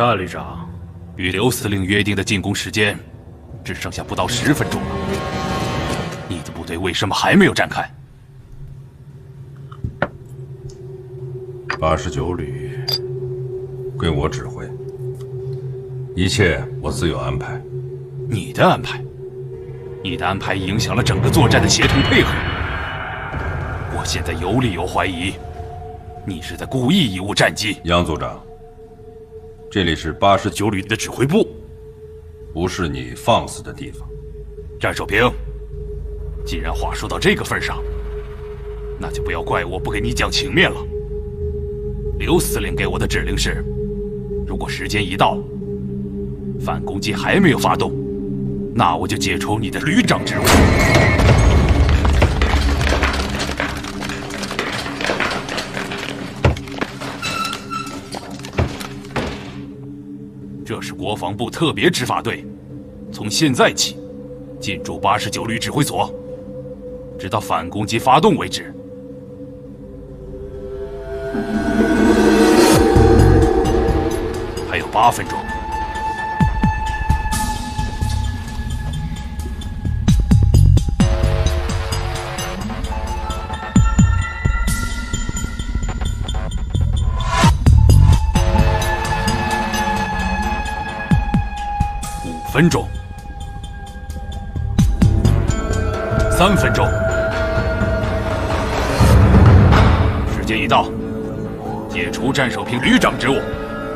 战，旅长。与刘司令约定的进攻时间，只剩下不到10分钟了。你的部队为什么还没有展开？89旅归我指挥，一切我自有安排。你的安排？你的安排影响了整个作战的协同配合。我现在有理由怀疑，你是在故意贻误战机。杨组长，这里是89旅的指挥部，不是你放肆的地方。战守平，既然话说到这个份上，那就不要怪我不给你讲情面了。刘司令给我的指令是，如果时间一到，反攻击还没有发动，那我就解除你的旅长职务。这是国防部特别执法队，从现在起进驻89旅指挥所，直到反攻击发动为止。还有8分钟。5分钟，3分钟，时间一到，解除战守平旅长职务，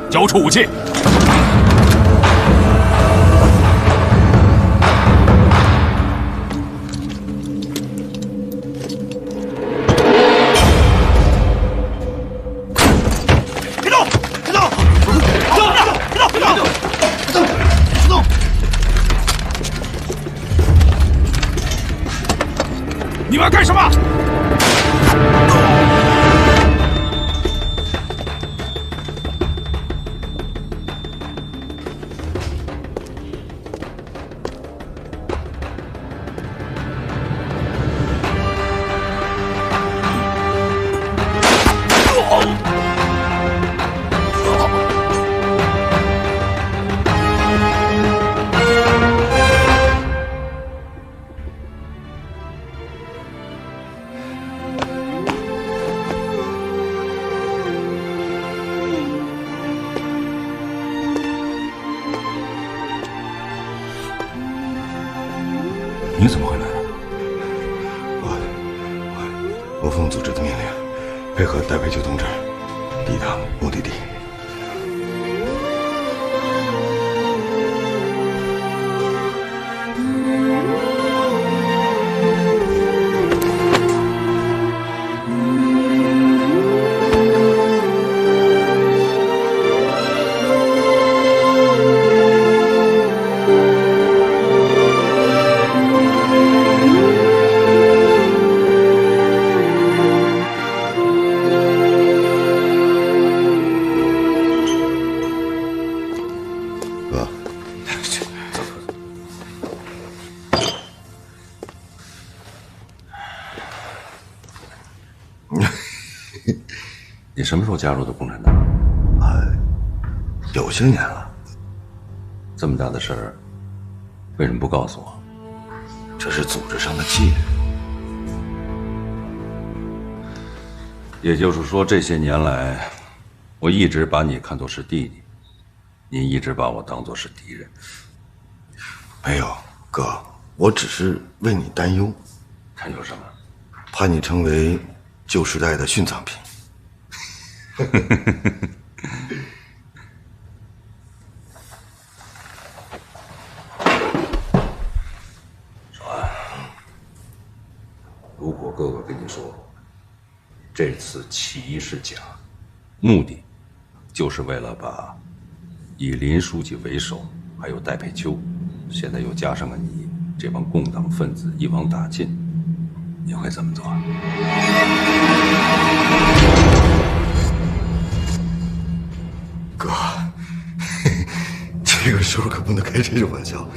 交出武器。你们要干什么？你怎么会来？我奉组织的命令，配合戴佩秋同志抵达目的地。你什么时候加入的共产党？有些年了。这么大的事儿，为什么不告诉我？这是组织上的纪律。也就是说，这些年来，我一直把你看作是弟弟，你一直把我当作是敌人。没有，哥，我只是为你担忧。担忧什么？怕你成为旧时代的殉葬品。少安，如果哥哥跟你说这次起义是假，目的就是为了把以林书记为首，还有戴佩秋，现在又加上了你这帮共党分子一网打尽，你会怎么做？哥，这个时候可不能开这种玩笑。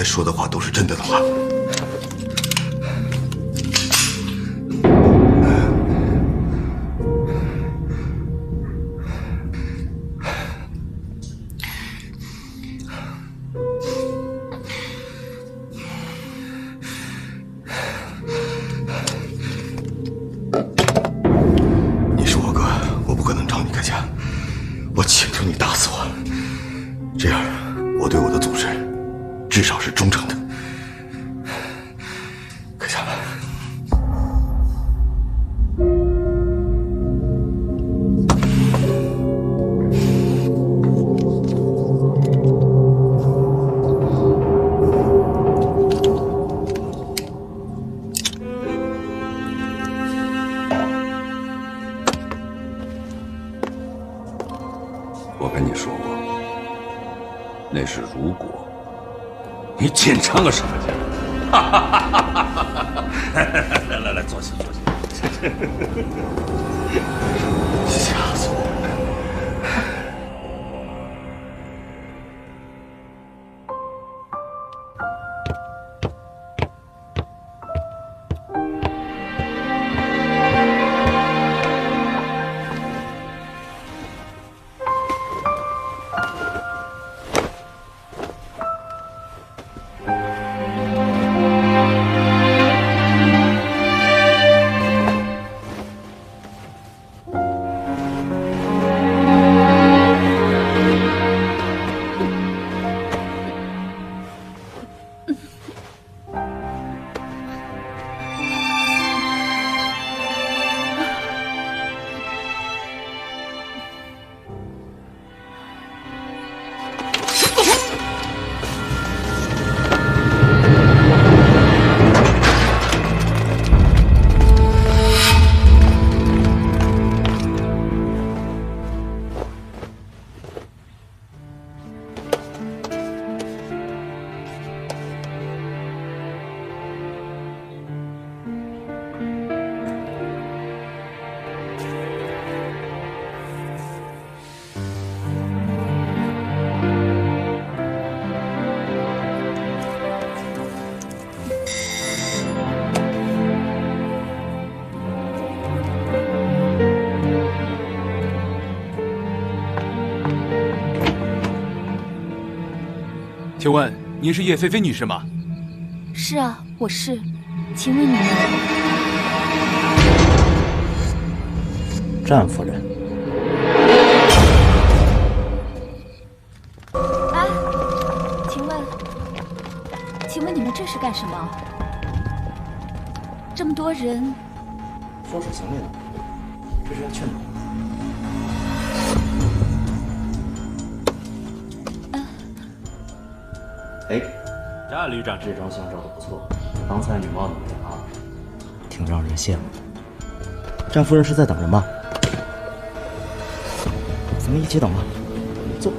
说的话都是真的的话，你是我哥，我不可能找你开枪，我请求你打死我，这样我对我的祖师至少是忠诚的。开枪吧。我跟你说过，那是如果。你紧张个什么劲？来来来，坐下坐下。吓死我了！请问您是叶菲菲女士吗？是啊，我是。请问你们？战夫人。哎，请问你们这是干什么？这么多人。收拾行李呢，这是要劝阻。哎，战旅长这张相照的不错，刚才女貌女的啊，挺让人羡慕的。战夫人是在等人吗？咱们一起等吧。坐。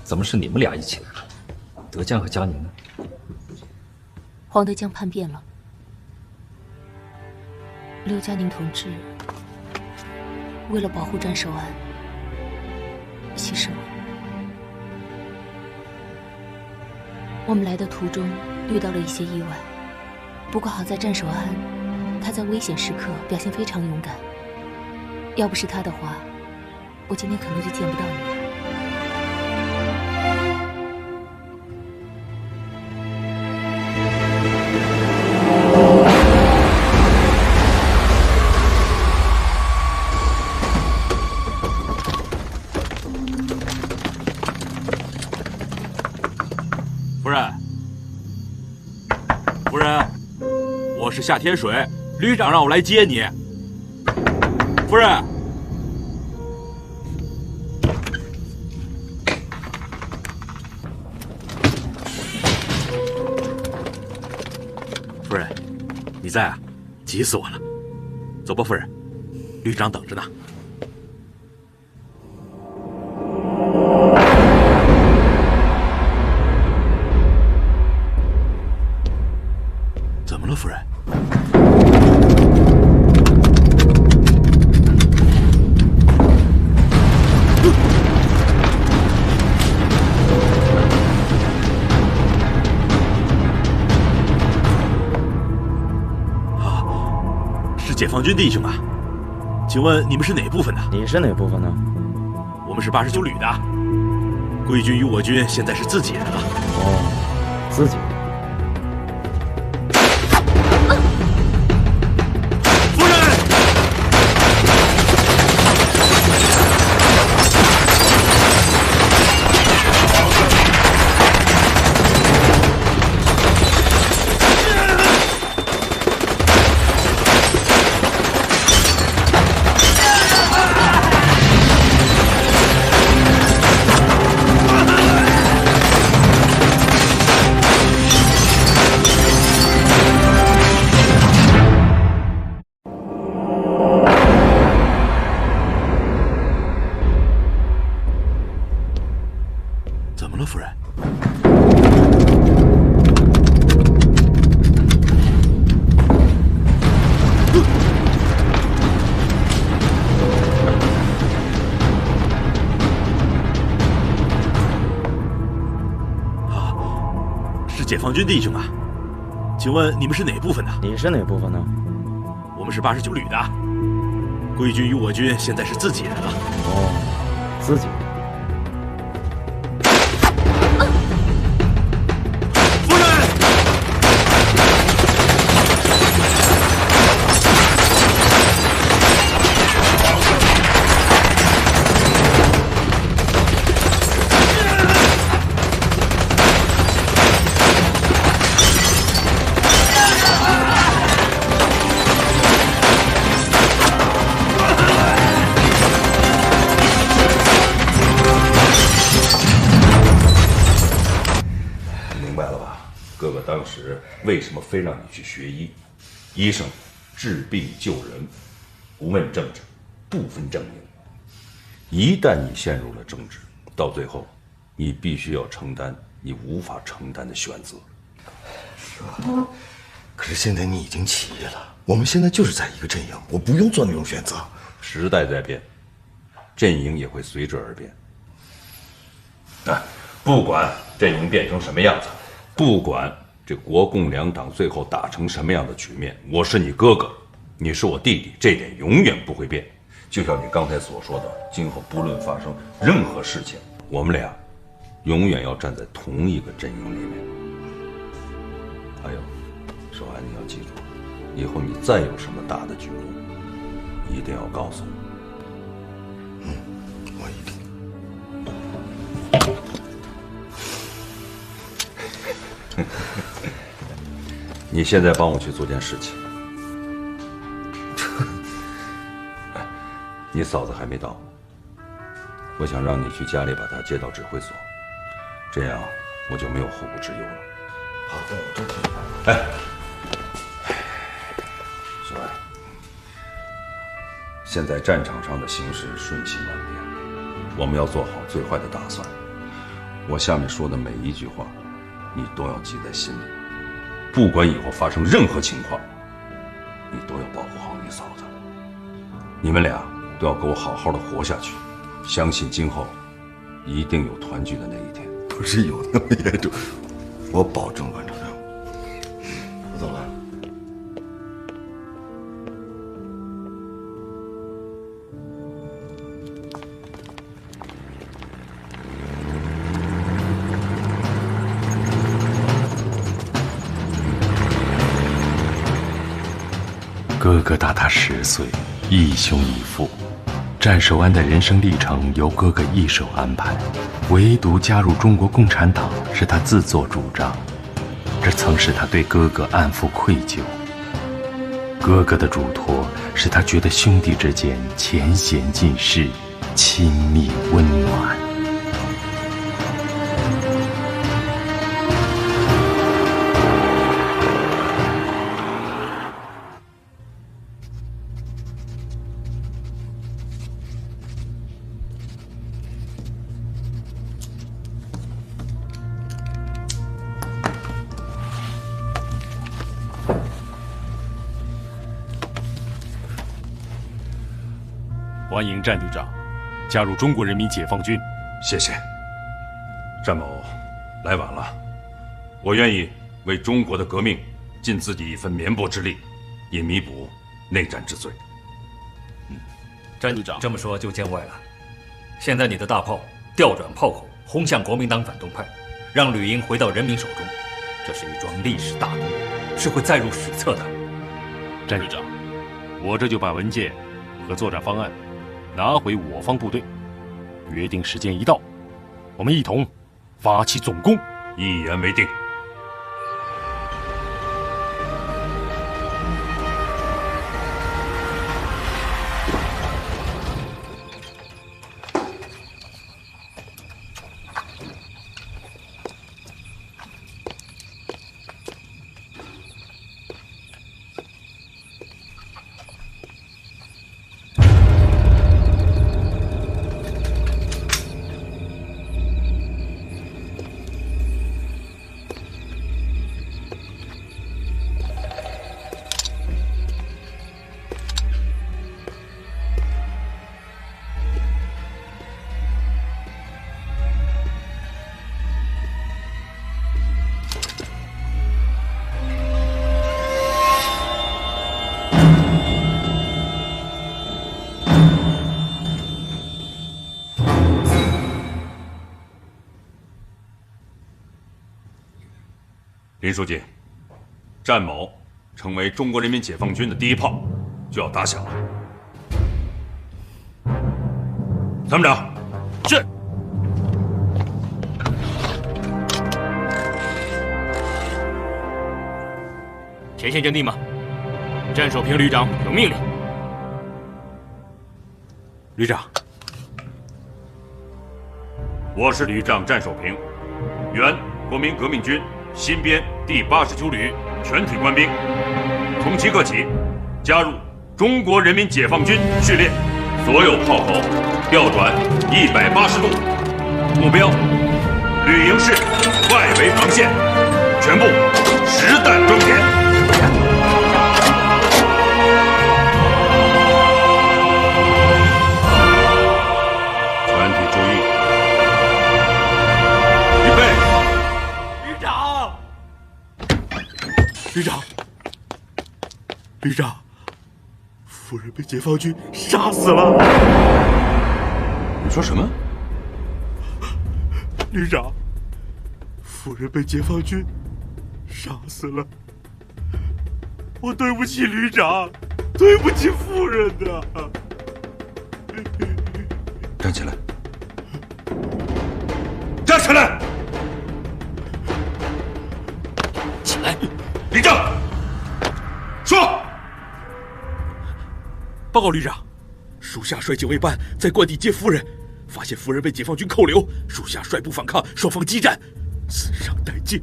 怎么是你们俩一起来了？德江和佳宁呢？黄德江叛变了。刘嘉宁同志为了保护战守安，牺牲了。我们来的途中遇到了一些意外，不过好在战守安他在危险时刻表现非常勇敢。要不是他的话，我今天可能就见不到你了。夫人，我是夏天水，旅长让我来接你。夫人，夫人，你在啊？急死我了。走吧，夫人，旅长等着呢。怎么了，夫人？解放军弟兄啊，请问你们是哪部分的？你是哪部分呢？我们是89旅的。贵军与我军现在是自己人了。哦，自己人。夫人。怎么了，夫人？是解放军弟兄啊，请问你们是哪部分的？你是哪部分呢？我们是89旅的。贵军与我军现在是自己人了。哦，自己人。当时为什么非让你去学医？医生治病救人，不问政治，不分阵营。一旦你陷入了政治，到最后，你必须要承担你无法承担的选择。是啊，可是现在你已经起义了，我们现在就是在一个阵营，我不用做那种选择。时代在变，阵营也会随之而变。不管阵营变成什么样子，不管这国共两党最后打成什么样的局面，我是你哥哥，你是我弟弟，这点永远不会变。就像你刚才所说的，今后不论发生任何事情，我们俩永远要站在同一个阵营里面。还有，守安，你要记住，以后你再有什么大的举动，一定要告诉我。我一定。你现在帮我去做件事情。你嫂子还没到，我想让你去家里把她接到指挥所，这样我就没有后顾之忧了。好的，我这去。小安，现在战场上的形势瞬息万变，我们要做好最坏的打算。我下面说的每一句话，你都要记在心里。不管以后发生任何情况，你都要保护好你嫂子。你们俩都要给我好好的活下去，相信今后一定有团聚的那一天。不是有那么严重，我保证完成任务。我走了。哥哥大他10岁，一兄一父。战守安的人生历程由哥哥一手安排，唯独加入中国共产党是他自作主张，这曾使他对哥哥暗负愧疚。哥哥的嘱托使他觉得兄弟之间浅显近视，亲密温暖。欢迎战旅长加入中国人民解放军。谢谢。战某来晚了，我愿意为中国的革命尽自己一份绵薄之力，以弥补内战之罪。战长这么说就见外了。现在你的大炮调转炮口，轰向国民党反动派，让吕营回到人民手中，这是一桩历史大功，是会载入史册的。战长，我这就把文件和作战方案拿回我方部队，约定时间一到，我们一同发起总攻。一言为定。林书记，战某成为中国人民解放军的第一炮就要打响了。参谋长，是。前线阵地吗？战守平旅长有命令。旅长，我是旅长战守平，原国民革命军新编第89旅全体官兵，从即刻起加入中国人民解放军训练，所有炮口调转180度，目标旅营市外围防线，全部实弹装填。全体注意，预备。旅长，旅长，夫人被解放军杀死了。你说什么？旅长，夫人被解放军杀死了。我对不起旅长，对不起夫人呐。站起来！站起来！起来！立正！说！报告旅长，属下率警卫班在关底接夫人，发现夫人被解放军扣留，属下率部反抗，双方激战，死伤殆尽。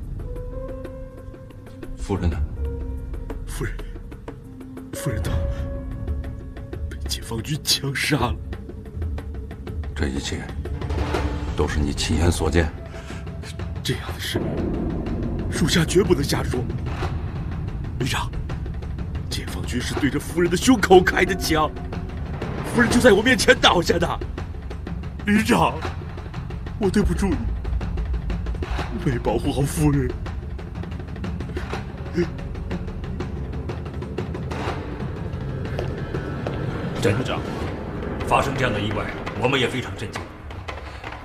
夫人呢？夫人她被解放军枪杀了。这一切都是你亲眼所见？这样的事，属下绝不能瞎说。旅长，解放军是对着夫人的胸口开的枪，夫人就在我面前倒下的。旅长，我对不住你，没保护好夫人。战长，发生这样的意外，我们也非常震惊。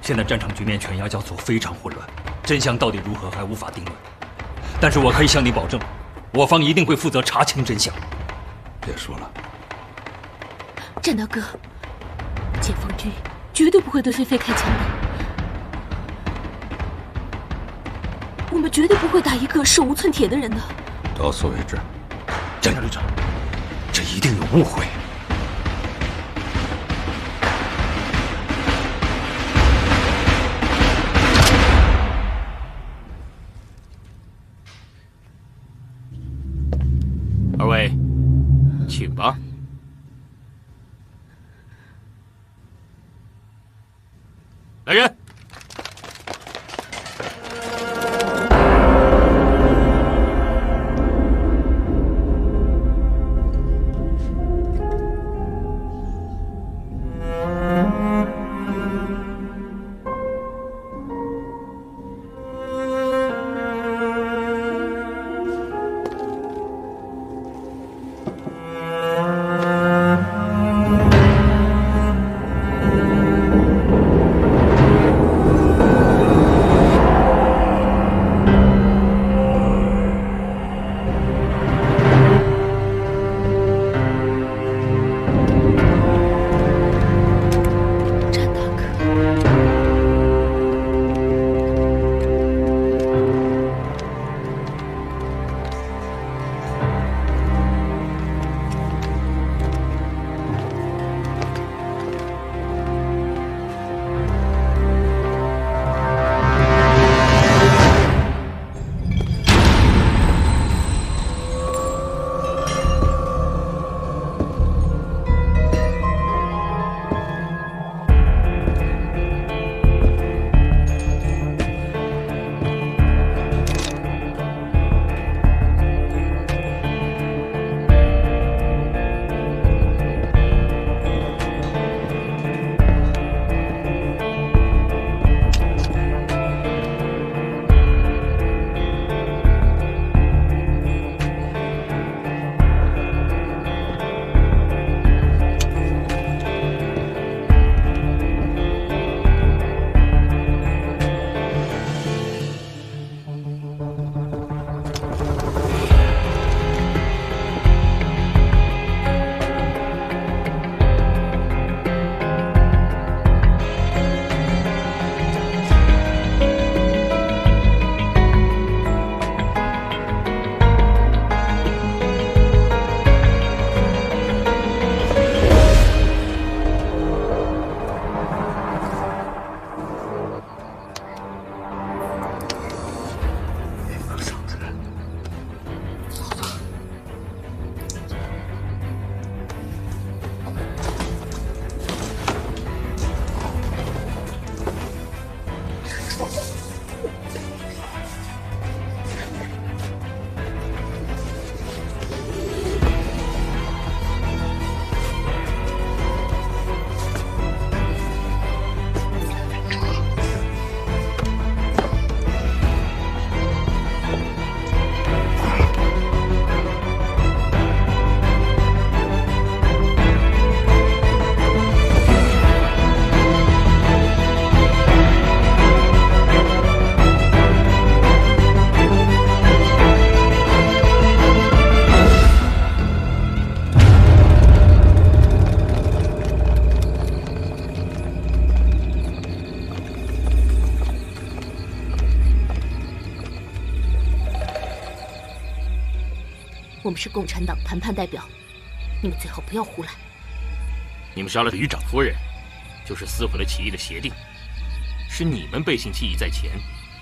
现在战场局面犬牙交错，非常混乱，真相到底如何还无法定论。但是我可以向你保证，我方一定会负责查清真相。别说了，战大哥，解放军绝对不会对菲菲开枪的，我们绝对不会打一个手无寸铁的人的。到此为止。战长旅长，这一定有误会。二位，请吧。来人！我们是共产党谈判代表，你们最好不要胡来。你们杀了旅长夫人，就是撕毁了起义的协定，是你们背信弃义在前，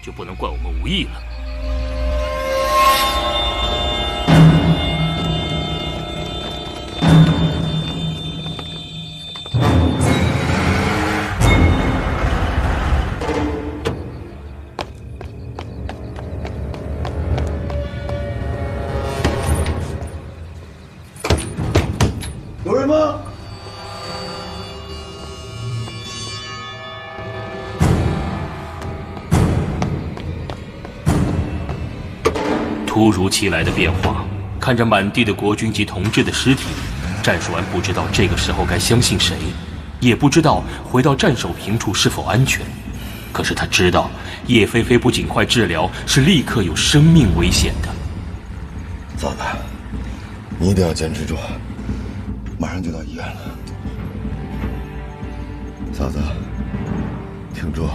就不能怪我们无义了。有人吗？突如其来的变化，看着满地的国军及同志的尸体，战守安不知道这个时候该相信谁，也不知道回到战守平处是否安全。可是他知道，叶菲菲不尽快治疗，是立刻有生命危险的。嫂子，你一定要坚持住，马上就到医院了。嫂子，挺住。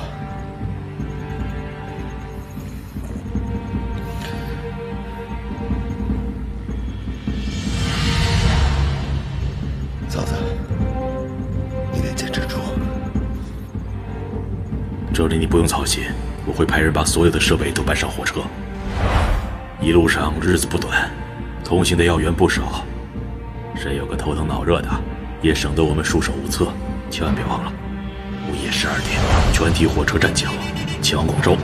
嫂子，你得坚持住。这里你不用操心，我会派人把所有的设备都搬上火车。一路上日子不短，通行的药源不少。谁有个头疼脑热的，也省得我们束手无策。千万别忘了，午夜12点，全体火车站脚，前往广州。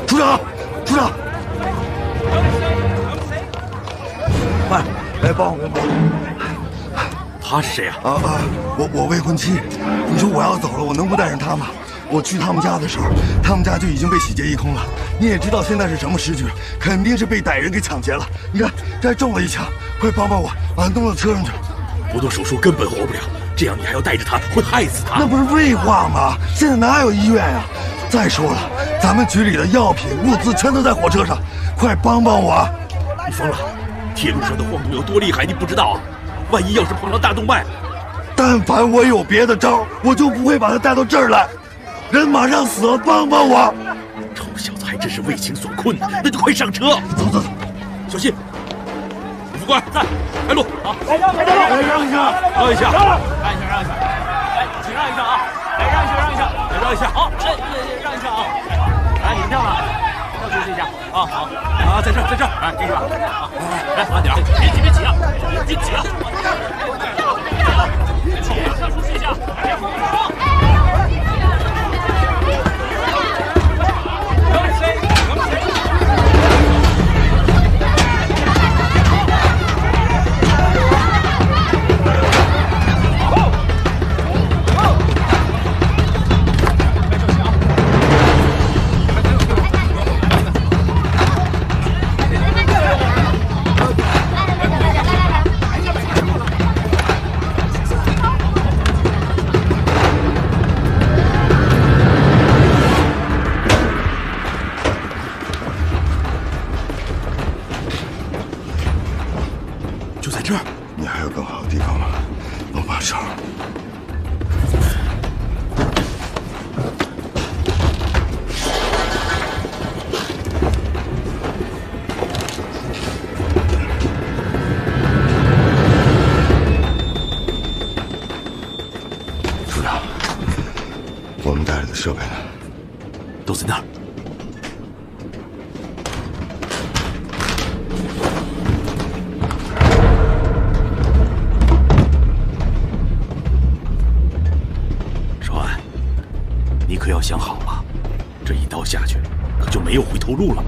处长，处长，快来帮我帮忙！他是谁呀？我未婚妻。你说我要走了，我能不带上她吗？我去他们家的时候，他们家就已经被洗劫一空了。你也知道现在是什么时局，肯定是被歹人给抢劫了。你看这还中了一枪，快帮帮我，把他弄到车上去。不动手术根本活不了，这样你还要带着他，会害死他。那不是废话吗？现在哪有医院呀？再说了，咱们局里的药品物资全都在火车上，快帮帮我啊！你疯了？铁路上的晃动有多厉害，你不知道啊？万一要是碰到大动脉，但凡我有别的招，我就不会把他带到这儿来。人马上死了，帮帮我！臭小子还真是为情所困呢，那就快上车！走走走，小心！副官在，开路！好，让一下，让一下，让一下，让一下，来，请让一下啊！来，让一下，让一下，来，让一下，好，让一下啊！来，你们跳了，跳出去一下啊！好，啊，在这儿，在这儿，哎，进去吧，啊，来，慢点啊，别急啊，别急啊，跳出去一下，别慌。更好的地方吗？能把手。处长，我们带来的设备呢？都在那儿。 你可要想好了，这一刀下去，可就没有回头路了。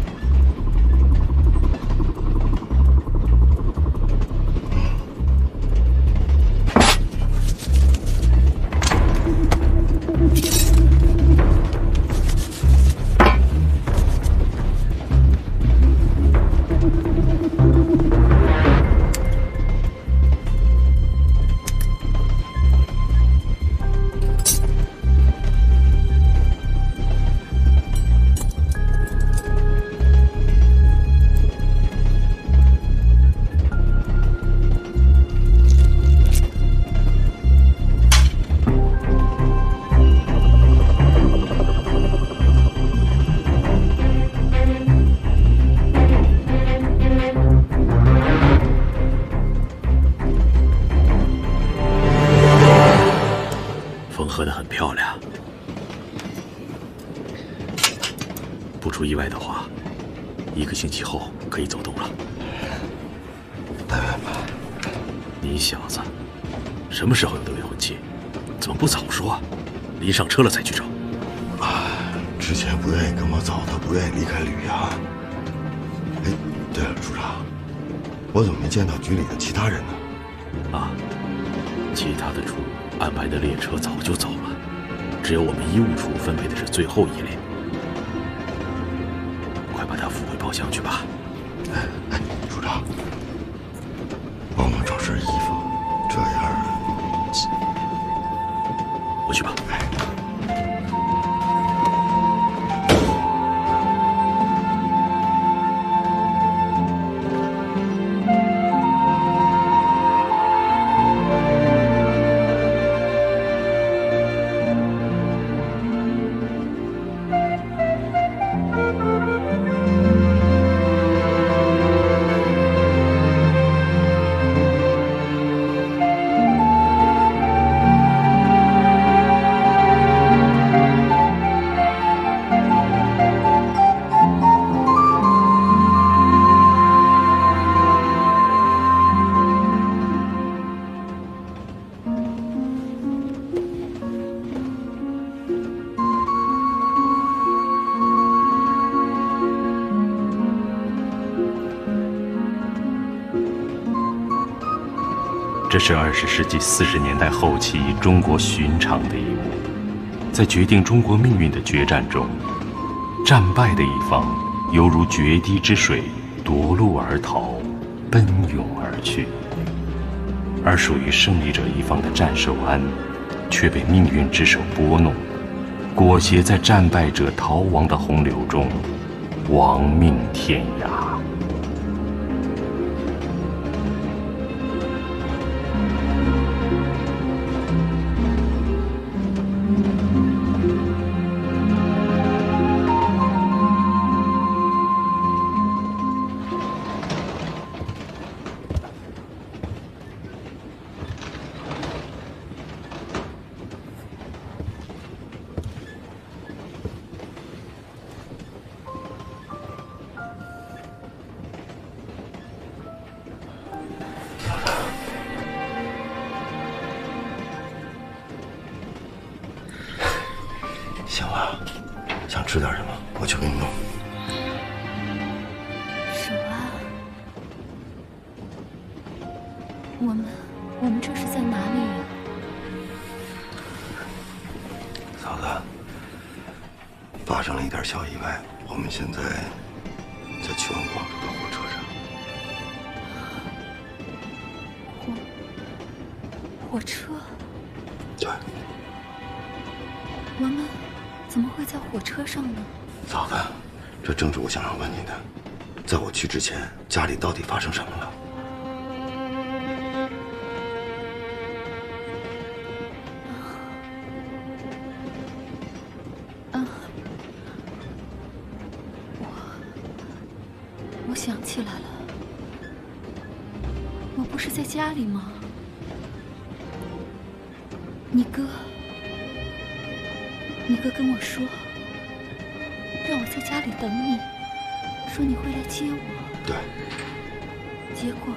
喝得很漂亮，不出意外的话，1个星期后可以走动了。大元吧，你小子什么时候有的未婚妻？怎么不早说啊？离上车了才去找。之前不愿意跟我走，他不愿意离开吕阳。哎，对了，处长，我怎么没见到局里的其他人呢？啊，其他的处安排的列车早就走了，只有我们医务处分配的是最后一列。快把他扶回包厢去吧。哎，处长，帮忙找身衣服，这样我去吧。这是20世纪40年代后期中国寻常的一幕，在决定中国命运的决战中，战败的一方犹如决堤之水，夺路而逃，奔涌而去；而属于胜利者一方的战寿安，却被命运之手拨弄，裹挟在战败者逃亡的洪流中，亡命天涯。行了，想吃点什么，我去给你弄。守安，我们这是在哪里呀？嫂子，发生了一点小意外，我们现在在去往广州的火车上。火车？对。我们怎么会在火车上呢？嫂子，这正是我想要问你的。在我去之前，家里到底发生什么了？想起来了，我不是在家里吗？你哥跟我说，让我在家里等你，说你会来接我。对。结果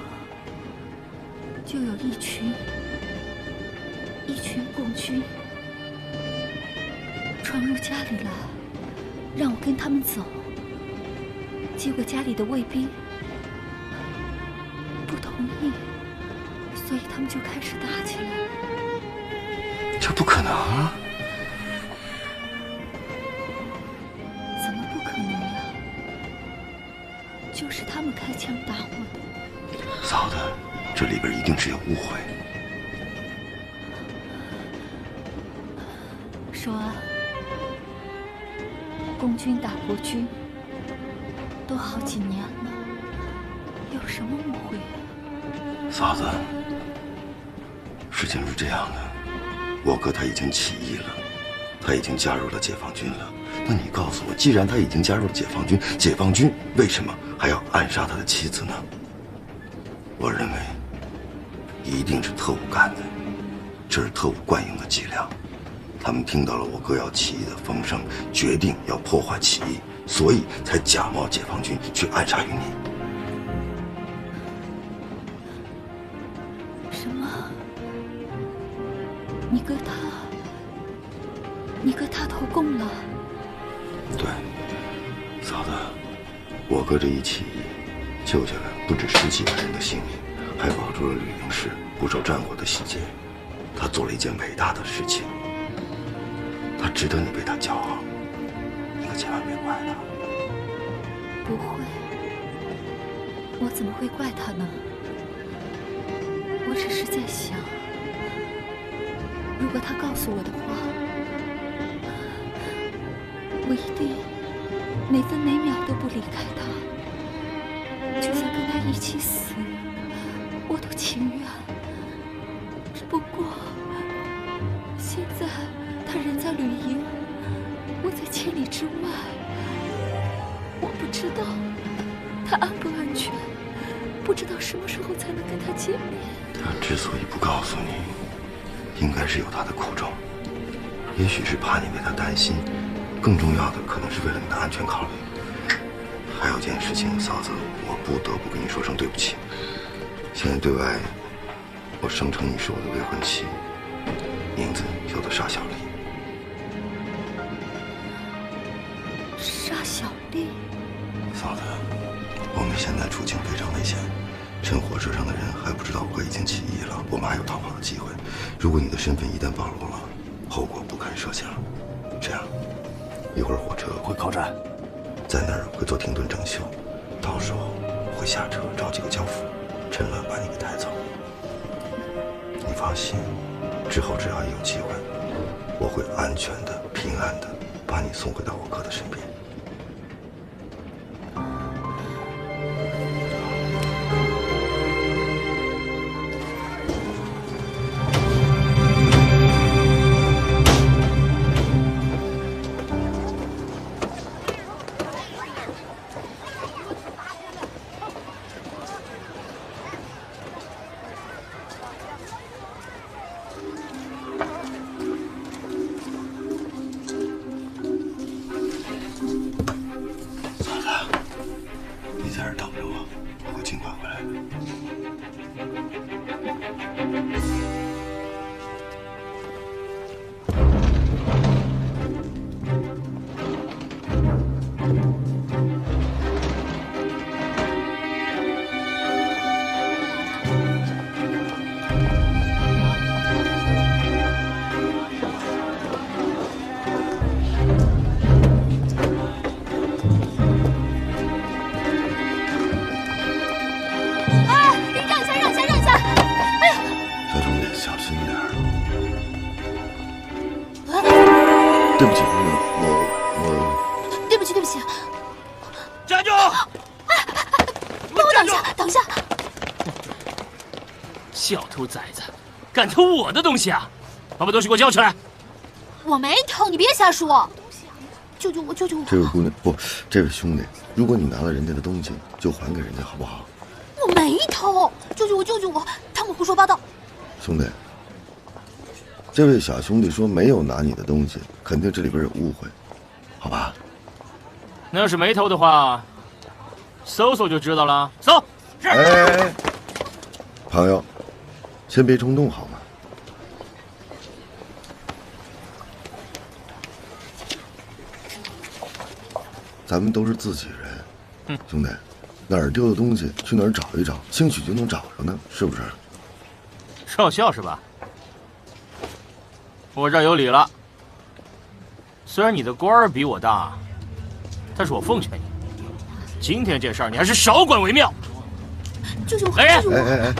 就有一群共军闯入家里来，让我跟他们走。结果家里的卫兵不同意，所以他们就开始打起来了。这不可能啊！怎么不可能呀？就是他们开枪打我的。嫂子，这里边一定是有误会。说啊，共军打国军都好几年了，有什么误会啊？嫂子，事情是这样的，我哥他已经起义了，他已经加入了解放军了。那你告诉我，既然他已经加入了解放军，解放军为什么还要暗杀他的妻子呢？我认为一定是特务干的，这是特务惯用的伎俩。他们听到了我哥要起义的风声，决定要破坏起义，所以才假冒解放军去暗杀于你。什么？你哥他投共了？对，嫂子，我哥这一起义，救下了不止10几万人的性命，还保住了吕营市不受战火的洗劫。他做了一件伟大的事情，他值得你为他骄傲，你可千万别怪他。不会，我怎么会怪他呢？我只是在想，如果他告诉我的话，我一定每分每秒都不离开他，就算跟他一起死，我都情愿。只不过现在他人在吕营，我在千里之外，我不知道他安不安全，不知道什么时候才能跟他见面。他之所以不告诉你，应该是有他的苦衷，也许是怕你为他担心，更重要的可能是为了你的安全考虑。还有件事情，嫂子，我不得不跟你说声对不起。现在对外，我声称你是我的未婚妻，名字叫做沙小丽。沙小丽，嫂子，我们现在处境非常危险，趁火车上的人还不知道我哥已经起义了，我们还有逃跑的机会。如果你的身份一旦暴露了，后果不堪设想。这样，一会儿火车会靠站，在那儿会做停顿整修，到时候会下车找几个轿夫，趁乱把你给抬走。你放心，之后只要一有机会，我会安全的、平安的把你送回到我哥的身边。小偷崽子，敢偷我的东西啊！把东西给我交出来！我没偷，你别瞎说。救救我！救救我！这位姑娘不，这位兄弟，如果你拿了人家的东西，就还给人家，好不好？我没偷！救救我！救救我！他们胡说八道！兄弟，这位小兄弟说没有拿你的东西，肯定这里边有误会，好吧？那要是没偷的话，搜搜就知道了。搜！哎，朋友，先别冲动好吗？咱们都是自己人，兄弟，哪儿丢的东西去哪儿找一找，兴许就能找着呢，是不是？少校是吧？我这儿有理了。虽然你的官儿比我大，但是我奉劝你，今天这事儿你还是少管为妙。救救我！来人！哎！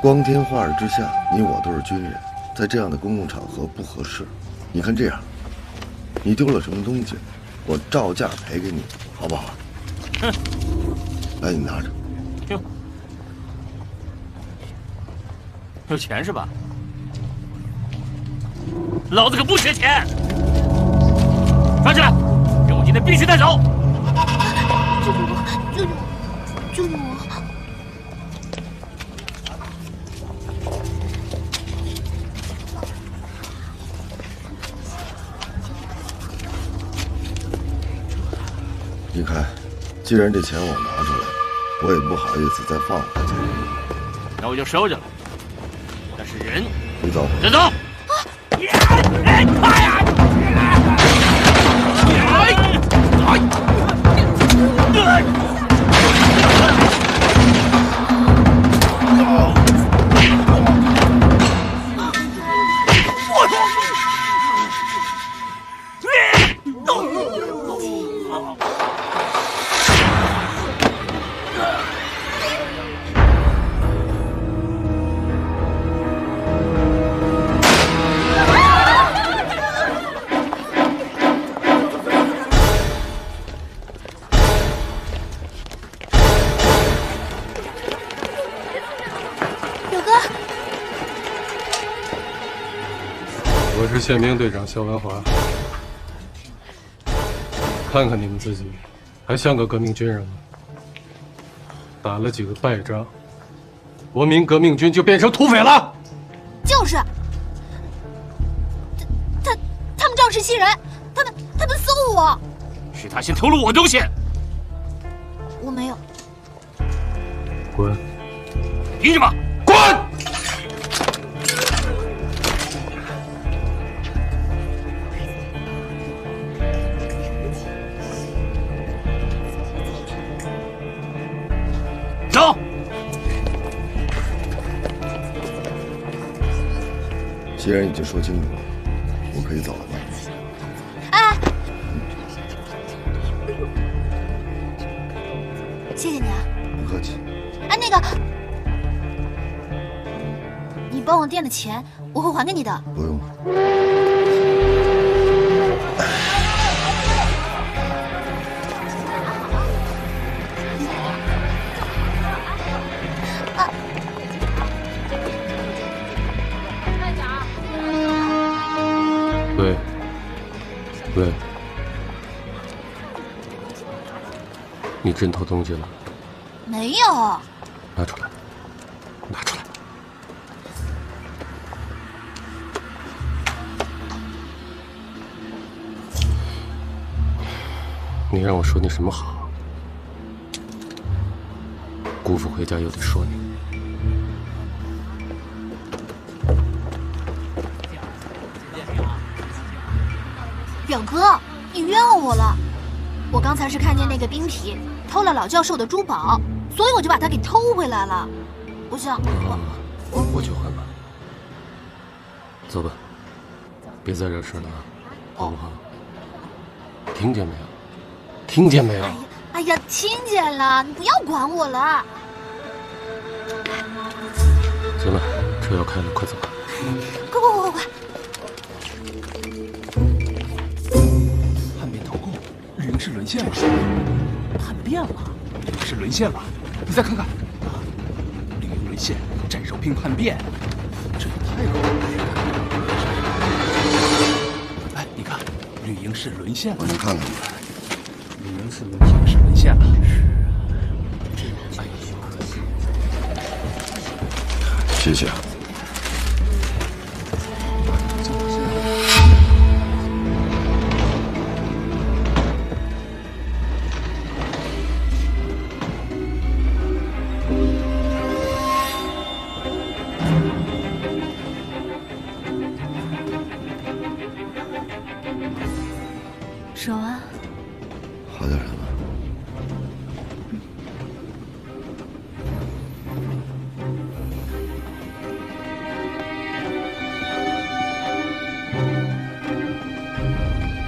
光天化日之下，你我都是军人，在这样的公共场合不合适。你看这样，你丢了什么东西，我照价赔给你，好不好？哼！来，你拿着。哟，有钱是吧？老子可不缺钱！抓起来！任务今天必须带走！救救我！救救我！救救我！你看，既然这钱我拿出来，我也不好意思再放回去。那我就收着了。但是人，你走。人走。我是宪兵队长肖文华，看看你们自己，还像个革命军人吗？打了几个败仗，国民革命军就变成土匪了？就是，他们仗势欺人，他们搜我，是他先偷了我东西，我没有。滚！凭什么？滚！走！既然已经说清楚了，我可以走了吗？哎，谢谢你啊！不客气。哎，那个，你帮我垫的钱，我会还给你的。不用。喂，你真偷东西了？没有。拿出来，拿出来。你让我说你什么好？姑父回家又得说你。表哥，你冤枉我了。我刚才是看见那个兵痞偷了老教授的珠宝，所以我就把他给偷回来了。我想，我去还吧。走吧，别再惹事了，好不好？听见没有？听见没有？哎呀，听见了，你不要管我了。行了，车要开了，快走吧。快！叛变投共，日营是沦陷了。叛变了，日营是沦陷了。你再看看，绿营沦陷，战守兵叛变，这也哎，你看，绿营是沦陷了。我去看看。绿营是沦陷了。哎呦，谢谢啊。手啊，好点了吗？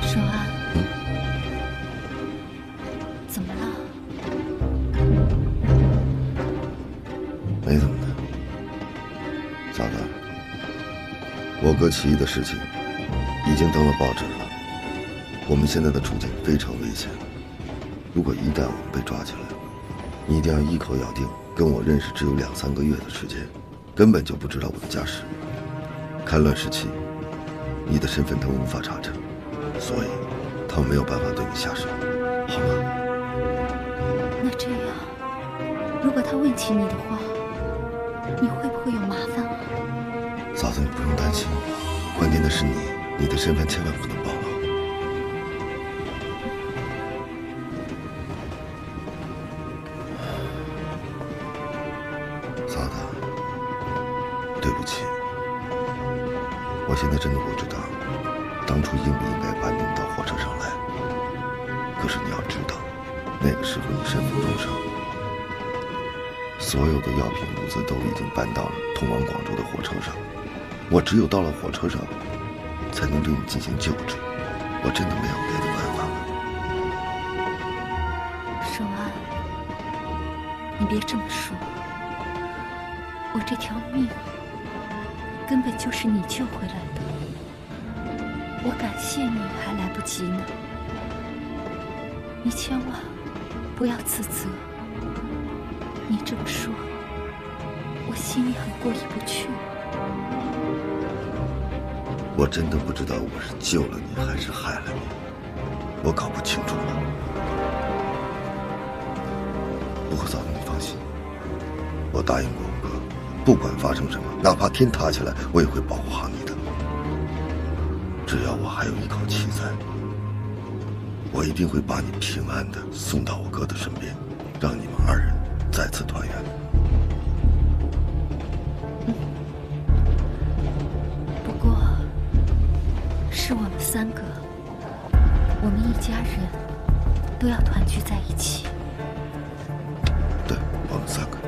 手啊，怎么了？没怎么的。嫂子，我哥起义的事情已经登了报纸了。我们现在的处境非常危险，如果一旦我们被抓起来，你一定要一口咬定跟我认识只有2、3个月的时间，根本就不知道我的家世。戡乱时期，你的身份他们无法查证，所以他们没有办法对你下手，好吗？那这样，如果他问起你的话，你会不会有麻烦啊？嫂子，你不用担心，关键的是你的身份千万不能暴露。嫂子，对不起，我现在真的不知道当初应不应该把你们到火车上来。可是你要知道，那个时候你身负重伤，所有的药品物资都已经搬到了通往广州的火车上。我只有到了火车上，才能对你进行救治。我真的没有别的办法了。手啊，你别这么说，我这条命根本就是你救回来的，我感谢你还来不及呢。你千万不要自责，你这么说，我心里很过意不去。我真的不知道我是救了你还是害了你，我搞不清楚了。不过嫂子你放心，我答应过我哥，不管发生什么，哪怕天塌下来，我也会保护好你的。只要我还有一口气在，我一定会把你平安的送到我哥的身边，让你们2人再次团圆。不过，是我们3个，我们一家人都要团聚在一起。对，我们3个。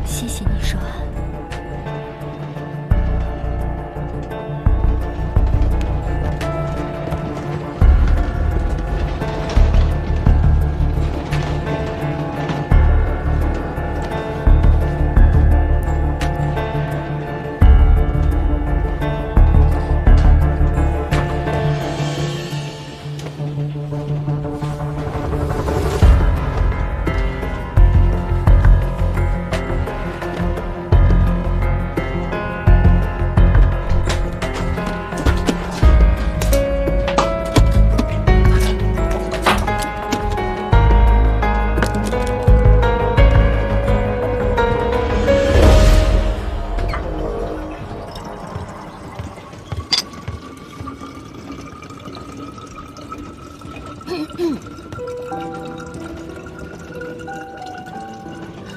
谢谢你，手安。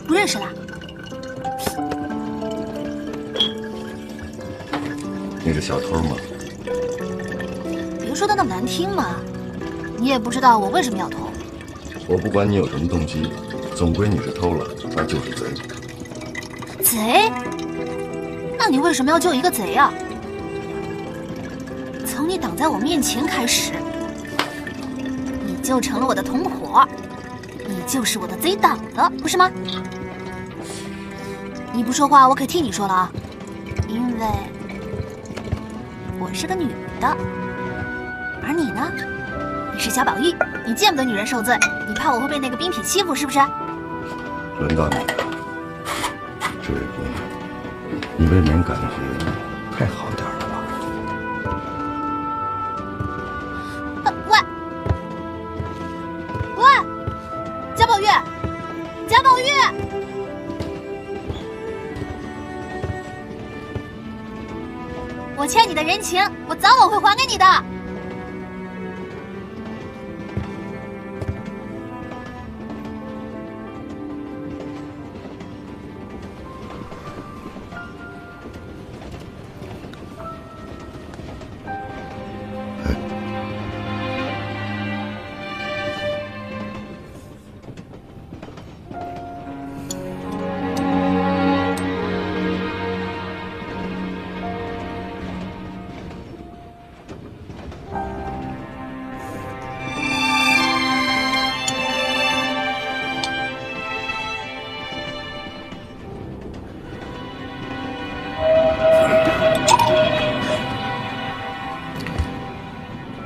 不认识啦？你是小偷吗？别说的那么难听嘛。你也不知道我为什么要偷。我不管你有什么动机，总归你是偷了，那就是贼。贼？那你为什么要救一个贼啊？从你挡在我面前开始，你就成了我的同伙，你就是我的贼党了，不是吗？你不说话，我可替你说了啊，因为我是个女的，而你呢，你是小宝玉，你见不得女人受罪，你怕我会被那个冰痞欺负，是不是？轮到你了，这位姑娘，你未免感觉太好点了吧？喂，贾宝玉，贾宝玉，我欠你的人情，我早晚会还给你的。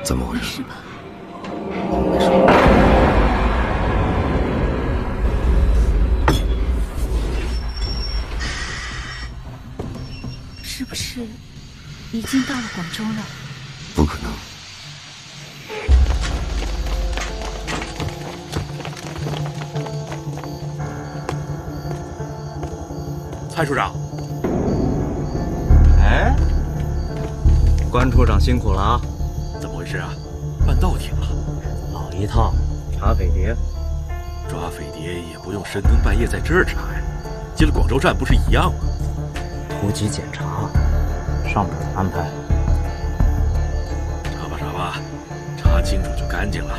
怎么回事？没事吧？没事。是不是已经到了广州了？不可能。蔡处长，哎，关处长辛苦了啊！怎么回事啊？办到庭了。老一套，查匪谍。抓匪谍也不用深更半夜在这儿查呀，进了广州站不是一样吗？突击检查，上面安排。查吧查吧，查清楚就干净了。